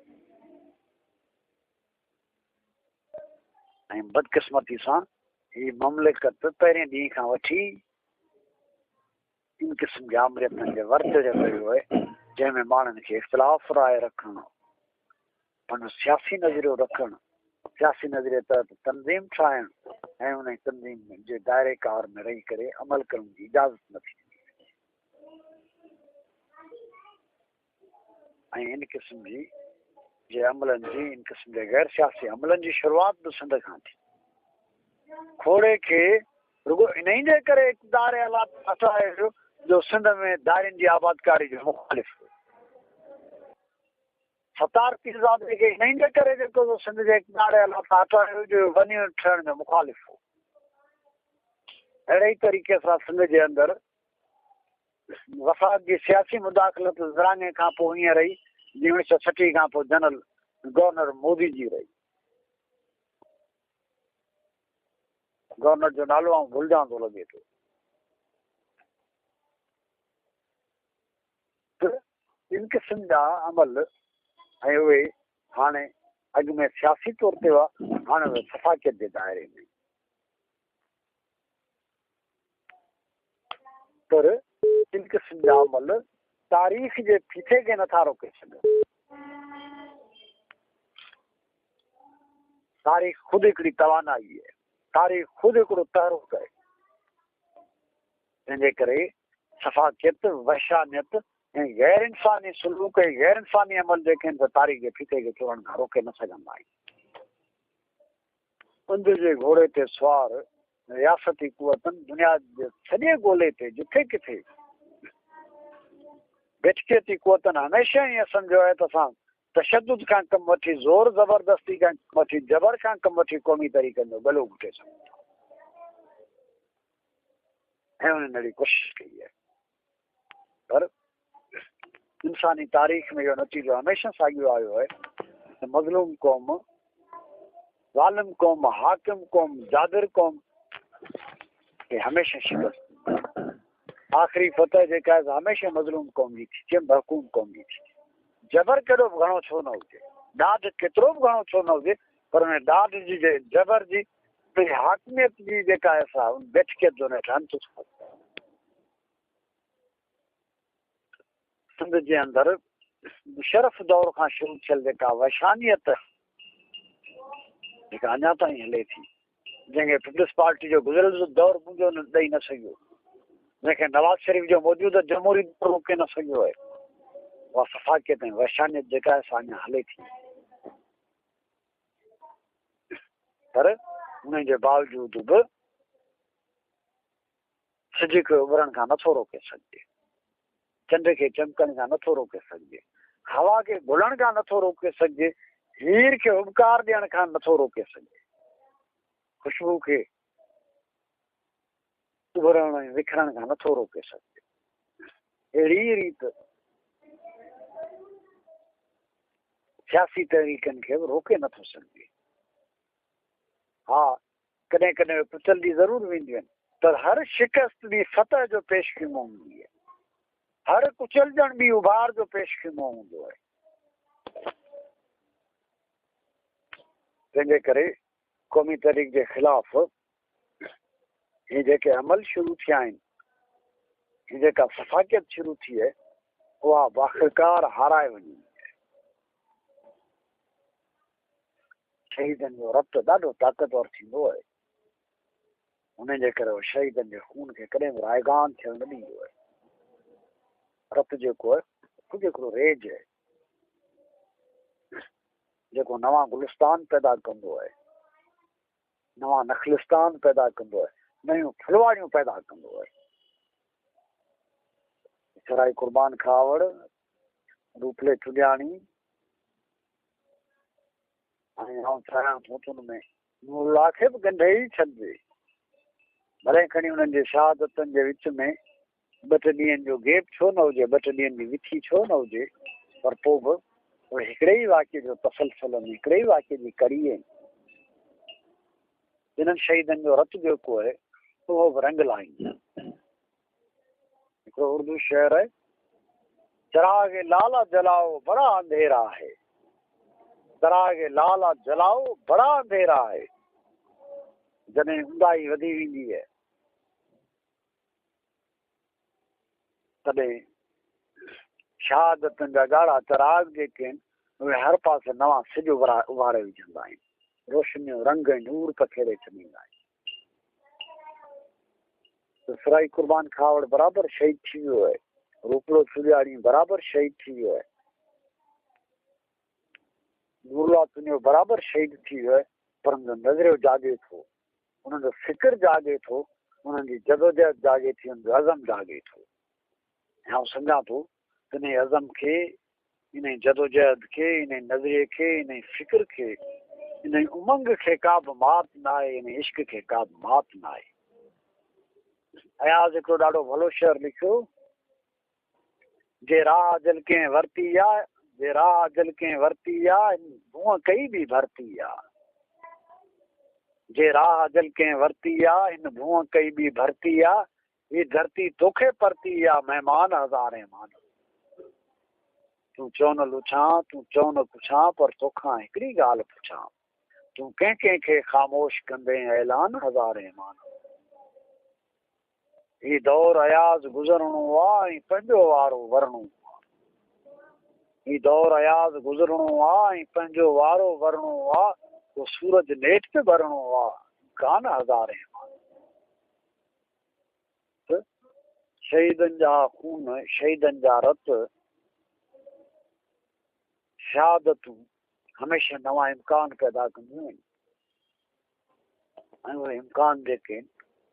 ऐं बदकिस्मती सां ही ममलिकत पहिरें ॾींहं खां वठी इन क़िस्म जे आमरियतनि जे वर्त जे रहियो आहे, जंहिंमें माण्हुनि खे इख़्तिलाफ़ राय रखणु, पंहिंजो सियासी नज़रियो रखणु, सियासी नज़रिए तहत तंज़ीम ठाहिणु ऐं उन तंज़ीम जे दायरे कार में रही करे अमल करण जी इजाज़त न थींदी। ऐं इन क़िस्म जी जे अमलनि जी इन क़िस्म जे गैर सियासी अमलनि जी शुरूआत बि सिंध खां थी। खोड़े खे रुगो इन ई जे करे इक़्तिदार अला हटायो जो सिंध में दारियुनि जी आबादकारी जो मुख़ालिफ़ हो। सतार पीरज़ादे खे इन ई जे करे जेको सिंध जे इक़्तिदार अला हटायो जो वञण ठहण जो मुख़ालिफ़ हो। अहिड़े ई तरीक़े सां सिंध जे अंदरि वफ़ाक़ जी सियासी मुदाख़लत ज़रांगे खां पोइ हीअं रही जीअं 1960 खां पोइ जनरल गवर्नर मोदी जी रही। गवर्नर जो नालो आउं भुलिजां थो लॻे थो। इन क़िस्म जा अमल ऐं उहे हाणे अॻु में सियासी तौर ते हुआ, हाणे उहे सफ़ाकियत जे दायरे में। पर इन क़िस्म जा अमल तारीख़ जे फीथे खे नथा रोके सघनि। तारीख़ ख़ुदि हिकिड़ी तवानाई आहे, तारीख़ ख़ुदि हिकिड़ो तहरुक आहे। तंहिंजे करे सफ़ाकियत, वहशानियत ऐं गैर इंसानी सलूक ऐं गैर इंसानी अमल जेके आहिनि तारीख़ जे फीथे खे चोड़ण खां रोके न सघंदा आहिनि। उंध जे घोड़े ते सुवार रियासती कुवतनि दुनिया जे सॼे ॻोल्हे ते जिथे किथे बेठकेती कुवतनि हमेशह ईअं सम्झो आहे त असां तशद्दुद खां कमु वठी ज़ोर ज़बरदस्ती खां कमु वठी जबर खां कमु वठी क़ौमी तरीक़नि जो गलो घुटे सघूं था ऐं उन्हनि अहिड़ी कोशिशि कई आहे। पर इंसानी तारीख़ में इहो नतीजो हमेशह साॻियो आयो आहे त मज़लूम क़ौम, ज़ालिम क़ौम, हाकिम क़ौम, जाबिर क़ौम खे हमेशह शिकस्त। आख़िरी फतह जेका आहे हमेशह मज़लूम क़ौम जी थी थिए, महकूम क़ौम जी थी। जबर केॾो बि घणो छो न हुजे, ॾाढ केतिरो बि घणो छो न हुजे, पर उन ॾाढ जी जबर जी हाकिमियत जी जेका आहे सा बेठकियत जो न अंत सिंध जे अंदरि मुशरफ दौर खां शुरू थियल जेका वहशानियत जेका अञा ताईं हले थी, जंहिंखे पीपल्स पार्टी जो गुज़िरियल दौर मुंहिंजो ॾेई न सघियो, जंहिंखे नवाज़ शरीफ़ जो मौजूदा जमहूरी दौर रोके न सघियो आहे, उहा सफ़ाकियत ऐं वहशानियत जेका आहे सा अञा हले थी। पर उन जे बावजूद बि सिज खे उभरण खां नथो रोके सघिजे, चंड खे चमकण खां नथो रोके सघिजे, हवा खे घुलण खां नथो रोके सघिजे, हीर खे उबकार ॾियण खां नथो रोके सघिजे, खुशबू खे उभरण ऐं विखरण खां नथो रोके सघिजे। अहिड़ी रीति सियासी तहरीकनि खे बि रोके नथो सघिजे। हा, कॾहिं कॾहिं कुचलजी ज़रूर वेंदियूं आहिनि, पर हर शिकस्त बि फतह जो पेशकीमो हूंदी आहे, हर कुचलजण बि उभार जो पेशकीमो हूंदो आहे। तंहिंजे करे क़ौमी तहरीक जे ख़िलाफ़ ही जेके अमल शुरू थिया आहिनि, ही जेका सफ़ाकियत शुरू थी आहे, उहा आख़िरकार हाराए वञी। शहीदनि जो रब्त ॾाढो ताक़तवर थींदो आहे, उन जे करे शहीदनि जे खून खे कॾहिं बि रायगान थियणु न ॾींदो आहे। रब्त जेको आहे ख़ुदि हिकिड़ो रेज आहे जेको नवां गुलिस्तान पैदा कंदो आहे, नवां नखलिस्तान पैदा कंदो आहे, नयूं फुलवाड़ियूं पैदा कंदो आहे। सराय कुर्बान खावड़, रूपले चुडियाणी ऐं आउं चाहियां थो त हुन में नूरुल्लाह खे बि ॻंढे ई छॾिजे, भले खणी हुननि जे शहादतनि जे विच में 2 ॾींहंनि जो गैप छो न हुजे, 2 ॾींहंनि जी विथी छो न हुजे, पर पोइ बि उहे हिकिड़े ई वाक्य जो तसलसल आहिनि, हिकिड़े ई वाक्य जी कड़ी आहिनि। जिन्हनि शहीदनि जो रतु जेको आहे उहो बि रंग लाहींदा। हिकिड़ो उर्दू शेर आहे, चराग लाला जलाओ बड़ा अंधेरा है, चराग लाला जलाओ बड़ा अंधेरा है। जॾहिं ऊंदाही वधी वेंदी आहे तॾहिं शहादतनि जा ॻाढ़ा चराग जेके आहिनि उहे हर पासे नवां सिज उभारे विझंदा आहिनि, रोशनियूं रंग ऐं नूर पखेड़े छॾींदा आहिनि। सराई कुर्बान खावड़ बराबरि शहीद थी वियो आहे, रूपलो चुडियाणी बराबरि शहीद थी वियो आहे। नूरुल्लाह तुंहिंजो बराबरि शहीद थी वियो, पर हुनजो नज़रियो जागे थो, हुनजो फ़िक्र जागे थो, हुननि जी जदोजहद जागे थी, हुनजो अज़म जागे थो। ऐं आउं सम्झां थो त इन अज़म खे, इन जदोजहद खे, इन नज़रिये खे, इन फ़िक्र खे, इन उमंग खे का बि मात न आहे, इन इश्क खे का बि मात न आहे। अयाज़ हिकिड़ो ॾाढो भलो शेर लिखियो, जे राह जल कंहिं वरिती आहे, जे राह जल कंहिं वरिती आहे, धूअं कई बि भरती आहे। जे राह जल कंहिं वरिती आहे, हिन धूअं कई बि भरती आहे, ही धरती तोखे परती आहे, महिमान हज़ारे मान। तूं चओ न लुछां, तूं चओ न पुछां, पर तोखां हिकिड़ी ॻाल्हि पुछां, तूं कंहिं कंहिंखे ख़ामोश कंदे ऐलान हज़ारे मान। ही दौर अयाज़ गुज़रणो आहे, ऐं पंहिंजो वारो वरणो आहे। ही दौर अयाज़ गुज़रणो आहे, ऐं पंहिंजो वारो वरणो आहे, तो सूरज नेठ ते भरणो आहे, कान हज़ारे मान। शहीदनि जा खून, शहीदनि जा रत, शहादतूं हमेशह नवां इम्कान पैदा कंदियूं आहिनि, ऐं उहे इम्कान जेके आहिनि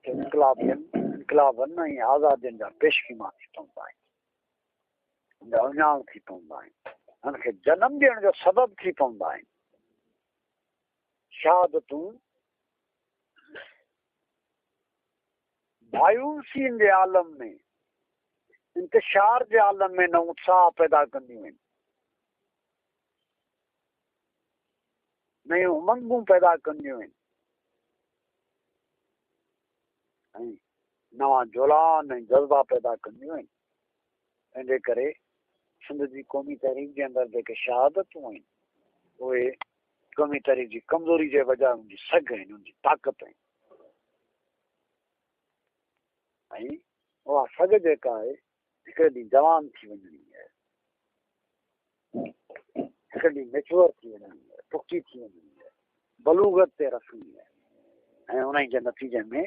इनकलाबनि ऐं आज़ादियुनि जा पेशकीमा थी पवंदा आहिनि, उनजा उञाण थी पवंदा आहिनि, हुनखे जनम ॾियण जो सबबु थी पवंदा आहिनि। शहादतूं मायूसीअ जे आलम में, इंतशार जे आलम में न उत्साह पैदा कंदियूं आहिनि, नयूं उमंगूं पैदा कंदियूं आहिनि, ऐं नवां जोलान ऐं जज़्बा पैदा कंदियूं आहिनि। तंहिंजे करे सिंध जी क़ौमी तहरीक जे अंदरि जेके शहादतूं आहिनि, उहे क़ौमी तहरीक जी कमज़ोरी जे वजह उनजी सघ आहिनि, उनजी ताक़त आहिनि। ऐं उहा सघ जेका आहे हिकिड़े ॾींहुं जवान थी वञणी आहे, हिकिड़े ॾींहुं मेच्योर थी वञणी आहे, पुख़्ती थी वञणी आहे, बलूगत ते रखणी आहे, ऐं उन जे नतीजे में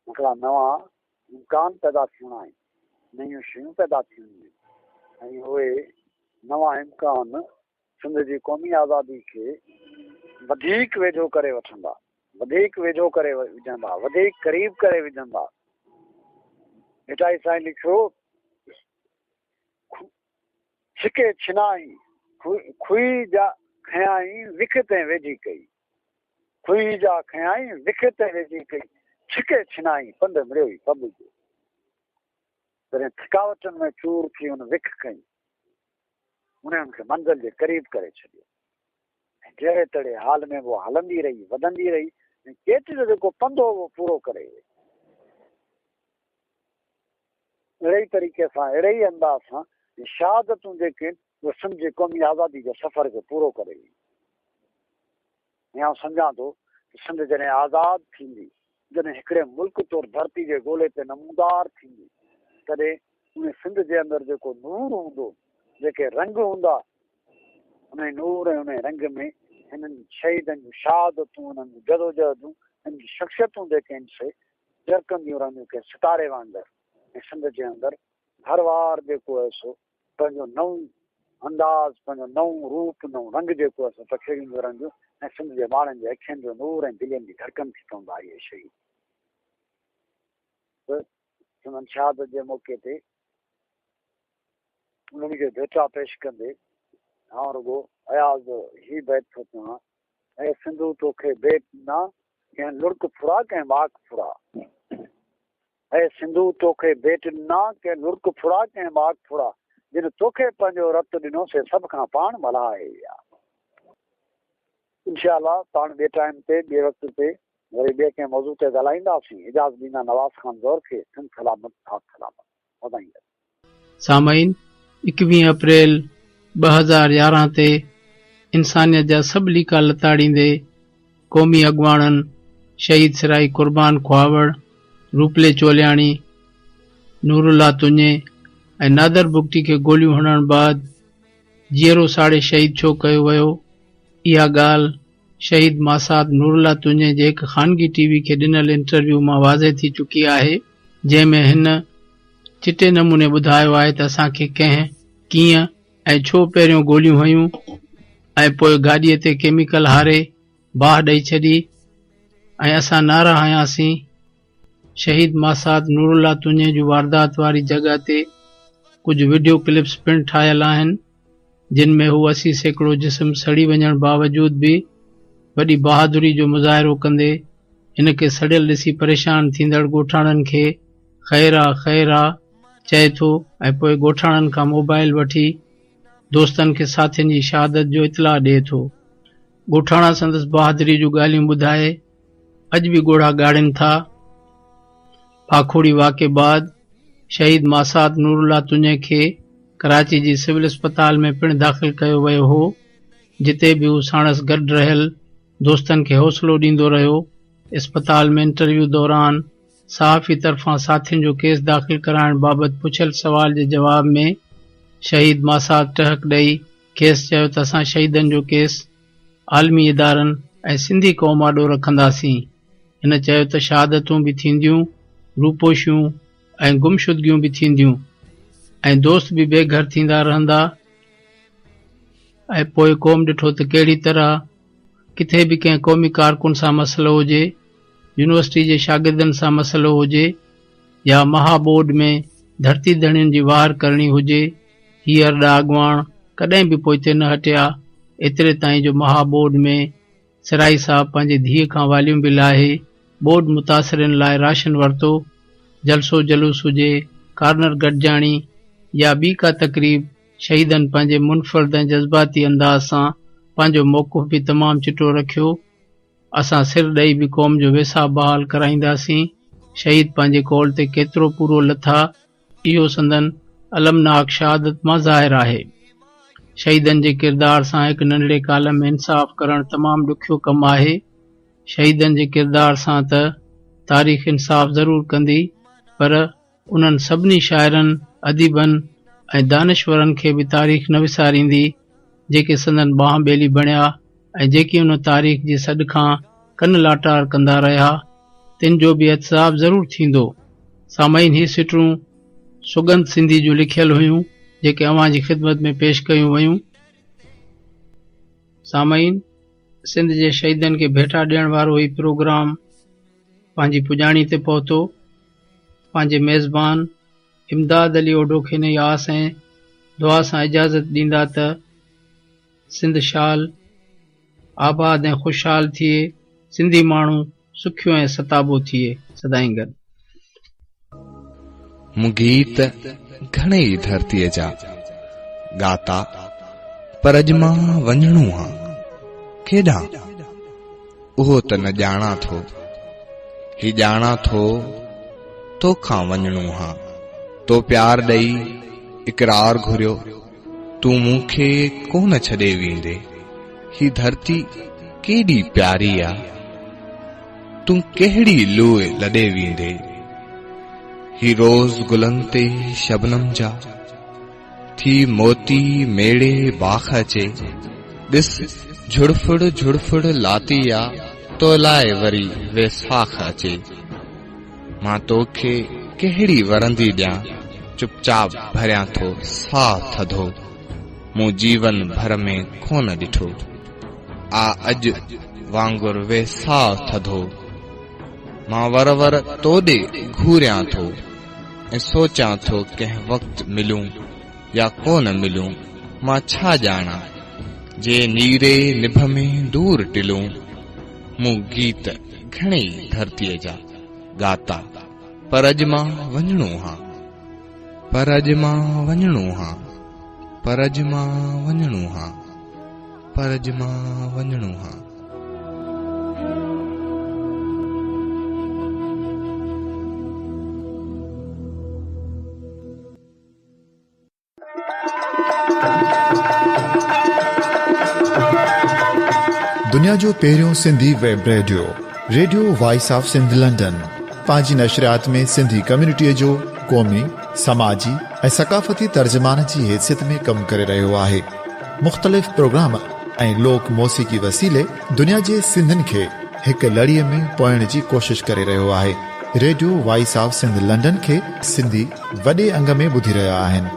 हिकिड़ा नवां इम्कान पैदा थियणा आहिनि, नयूं शयूं पैदा थियणियूं आहिनि, ऐं उहे नवां इम्कान सिंध जी क़ौमी आज़ादी खे वधीक वेझो करे वठंदा, वधीक वेझो करे विझंदा, वधीक क़रीब करे विझंदा। हेठां ई साईं लिखियो, छिके छिनाई खुई जा खयाई विख ते वेझी कई, खुई जा खयाई विख ते वेझी कई, छिके छिनाई पंध मिड़ियो ई पब जो। जॾहिं थकावटनि में चूर थी हुन विख कई, उन्हनि खे मंज़िल जे क़रीब करे छॾियो, ऐं जहिड़े तहिड़े हाल में वो हलंदी रही, वधंदी रही, ऐं केतिरो जेको पंधो उहो पूरो करे। अहिड़े ई तरीक़े सां, अहिड़े ई अंदाज़ सां शहादतूं जेके आहिनि उहे सिंध जी क़ौमी आज़ादी जे सफ़र खे पूरो करे। ऐं आउं सम्झां थो सिंध जॾहिं आज़ादु थींदी, जॾहिं हिकिड़े मुल्क तौरु धरती जे ॻोल्हे ते नमूदार थींदी, तॾहिं उन सिंध जे अंदरि जेको नूर हूंदो, जेके रंग हूंदा, उन नूर ऐं उन रंग में हिननि शहीदनि जूं शहादतूं, हुननि जूं जदोजहदूं, हिन जी शख़्सियतूं जेके आहिनि से चरकंदियूं रहंदियूं के सितारे वांगुरु। ऐं सिंध जे अंदरि हर वार जेको आहे सो पंहिंजो नओं अंदाज़, पंहिंजो नओं रूप, नओं रंग जेको आहे सो पखेड़ींदियूं रहंदियूं, ऐं सिंध जे माण्हुनि जे अखियुनि जो नूर ऐं दिलनि जी धड़कन थी पवंदा इहे शहीद। हुननि शहादत जे मौक़े ते उन्हनि खे भेटा पेश कंदे ऐं रुगो अयाज़ ही बैत थो चवां, ऐं सिंधू तोखे बेट न कंहिं लुड़क फुरा कंहिं बाग फुरा, ऐं सिंधू तोखे बेट न कंहिं लुड़क फुरा कंहिं बाग फुरा, जिन तोखे पंहिंजो रत ॾिनो से सभ खां पाण मल्हाए विया। इंशाअल्लाह पाण ॿिए टाइम ते, ॿिए वक़्त ते वरी ॿिए कंहिं मौज़ू ते ॻाल्हाईंदासीं। इजाज़त ॾींदा नवाज़ खान ज़ौर खे। सिंध सलामत, आप सलामत, वधाईंदा। सामाईन, 21 अप्रैल 2011 ते इंसानियत जा सभु लीका लताड़ींदे क़ौमी अॻुवाणनि शहीद सिराई कुर्बान खुआवड़, रूपले चोलियाणी, नूरुल्लाह तुंजे ऐं नादर बुगटी खे गोलियूं हणण बाद जीअरो साड़े शहीद छो कयो वियो, इहा ॻाल्हि शहीद मासाद नूरुल्लाह तुंजे जे हिकु ख़ानगी टीवी खे ॾिनल इंटरव्यू मां वाज़े थी चुकी आहे, जंहिं में हिन चिटे नमूने ॿुधायो आहे त असांखे कंहिं कीअं ऐं छो पहिरियों गोलियूं हयूं ऐं पोइ गाॾीअ ते केमिकल हारे बाहि ॾेई छॾी ऐं असां नारा हयासीं। शहीद मासाद नूरुल्ला तुंजे जूं वारदात वारी जॻह ते कुझु वीडियो क्लिप्स पिण ठाहियल आहिनि जिन में हू 80 सैकड़ो जिस्म सड़ी वञण बावजूद भी वॾी बहादुरी जो मुज़ाहिरो कंदे हिन खे सड़ियल ॾिसी परेशान थींदड़ ॻोठाणनि खे ख़ैर आ चए थो ऐं पोइ ॻोठाणनि खां मोबाइल वठी दोस्तनि खे साथियुनि जी शहादत जो इतला ॾिए थो। ॻोठाणा संदसि बहादुरी जूं ॻाल्हियूं ॿुधाए अॼु बि ॻोढ़ा ॻाड़िन था। फाखोड़ी वाक़े बाद शहीद मासाद नूरुल्ला तुंजे खे कराची जी सिविल अस्पताल में पिण दाख़िल कयो वियो हो, जिते भी हू साणस गॾु रहियल दोस्तनि खे हौसलो ॾींदो रहियो। अस्पताल में इंटरव्यू दौरान सहाफ़ी तरफ़ां साथियुनि जो केस दाख़िल कराइण बाबति पुछियल सवाल जे जवाब में शहीद मासाद टहक ॾेई खेसि चयो त असां शहीदनि जो केस आलमी इदारनि ऐं सिंधी क़ौम आॾो रखंदासीं। हिन चयो त शहादतूं भी थींदियूं, रूपोशियूं ऐं गुमशुदगियूं भी थींदियूं ऐं दोस्त भी बेघर थींदा रहंदा ऐं पोइ क़ौम ॾिठो त कहिड़ी तरह किथे भी कंहिं क़ौमी कारकुन सां मसइलो हुजे, यूनिवर्सिटी जे शागिर्दनि सां मसइलो हुजे या महाबोर्ड में धरती धणियुनि जी वार करणी हुजे, हीअर ॾा अॻवान कॾहिं भी पोइते न हटिया। एतिरे ताईं जो महाबोर्ड में सिराई साहब पंहिंजी धीअ खां वालियूं भी लाहे बोर्ड मुतासिरनि लाइ राशन वरितो। जलसो जलूस हुजे, कार्नर गॾजाणी या ॿी का तकरीब, शहीदनि पंहिंजे मुनफरद ऐं जज़्बाती अंदाज़ सां पंहिंजो मौक़ुफ़ भी तमामु चिटो रखियो। असां सिर ॾेई भी क़ौम जो वेसाह बहाल कराईंदासीं। शहीद पंहिंजे कौल ते केतिरो पूरो लथा, इहो संदन अलमनाक शहादत मां ज़ाहिर आहे। शहीदनि जे किरदार सां हिकु नंढड़े कालम में इंसाफ़ करणु तमामु ॾुखियो कमु आहे। शहीदनि जे किरदार सां त तारीख़ इंसाफ़ ज़रूर कंदी, पर उन्हनि सभिनी शाइरनि, अदीबनि ऐं दानिश्वरनि खे भी तारीख़ न विसारींदी जेके संदन बाह ॿेली बणिया ऐं जेकी उन तारीख़ जी सॾ खां कन लाटार कंदा रहिया। तिन जो भी एहतसाब ज़रूर थींदो। सामाईन, ही सिटरूं सुगंध सिंधी जूं लिखियल हुयूं जेके अवां जी ख़िदमत में पेश कयूं वयूं। सामाईन, सिंध जे शहीदनि खे भेटा ॾियण वारो ही प्रोग्राम पंहिंजी पुॼाणी ते पहुतो। पंहिंजे मेज़बान इमदाद अली ओढोखे ने आस ऐं दुआ सां इजाज़त ॾींदा त सिंध शाल आबाद ऐं खुशहाल थिए, सिंधी माण्हू सुखियो ऐं सताबो थिए। सदाईं गॾु। गीत घणेई धरतीअ जा गाता, पर अॼु मां वञणो आ केॾां उहो त न ॼाणा थो। ही ॼाणा थो तोखां वञणो हा। तो प्यार ॾेई इकरार घुरियो, तूं मूंखे कोन छॾे वेंदे। ही धरती केॾी प्यारी आ, तूं कहिड़ी लोए लॾे वेंदे। ही रोज़ गुलनि ते शबनम जा थी मोती मेड़े बाख अचे। ॾिस झुड़फुड़ झुड़फुड़ लाती आ, तो लाइ वरी वेसाख अचे। मां तोखे कहिड़ी वरंदी ॾियां, चुपचाप भरियां थो साह थधो। मूं जीवन भर में कोन ॾिठो, आ अॼु वांगुर वेसाह थधो। मां वर वर तोॾे घूरियां थो ऐं सोचां थो कंहिं वक़्तु मिलूं या कोन मिलूं। मां छा ॼाणा जे नीरे निभ में दूर टिलूं। मूं गीत घणेई धरतीअ जा गाता, पर अॼु मां वञणो हा। पर अॼु मां वञणो हा। पर अॼु मां वञणो हा। पर अॼु मां वञणो हा। दुनिया जो पहिरियों Sindhi web radio voice of Sindh London पंहिंजी नशरियात में सिंधी कम्युनिटीअ जो क़ौमी, समाजी ऐं सक़ाफ़ती तर्जुमान जी हैसियत में कमु करे रहियो आहे। मुख़्तलिफ़ प्रोग्राम ऐं लोक मौसीक़ी वसीले दुनिया जे सिंधनि खे हिकु लड़ीअ में पोइण जी कोशिश करे रहियो आहे। Radio voice of Sindh London खे सिंधी वॾे अंग में ॿुधी रहिया आहिनि।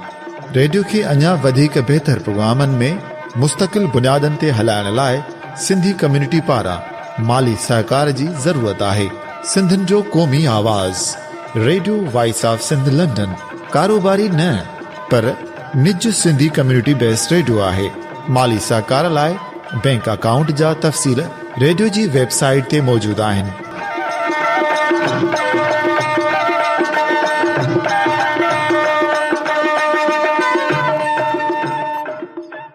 रेडियो खे अञा वधीक बहितर प्रोग्रामनि में मुस्तक़िल बुनियादनि ते हलाइण लाइ सिंधी कम्युनिटी पारां माली सहकार जी ज़रूरत आहे। सिंधियुनि जो क़ौमी आवाज़ radio voice of Sindh London कारोबारी न पर निज सिंधी कम्युनिटी बेस्ड रेडियो आहे। माली सहकार लाइ बैंक अकाउंट जा तफ़सील रेडियो जी वेबसाइट ते मौजूद आहिनि।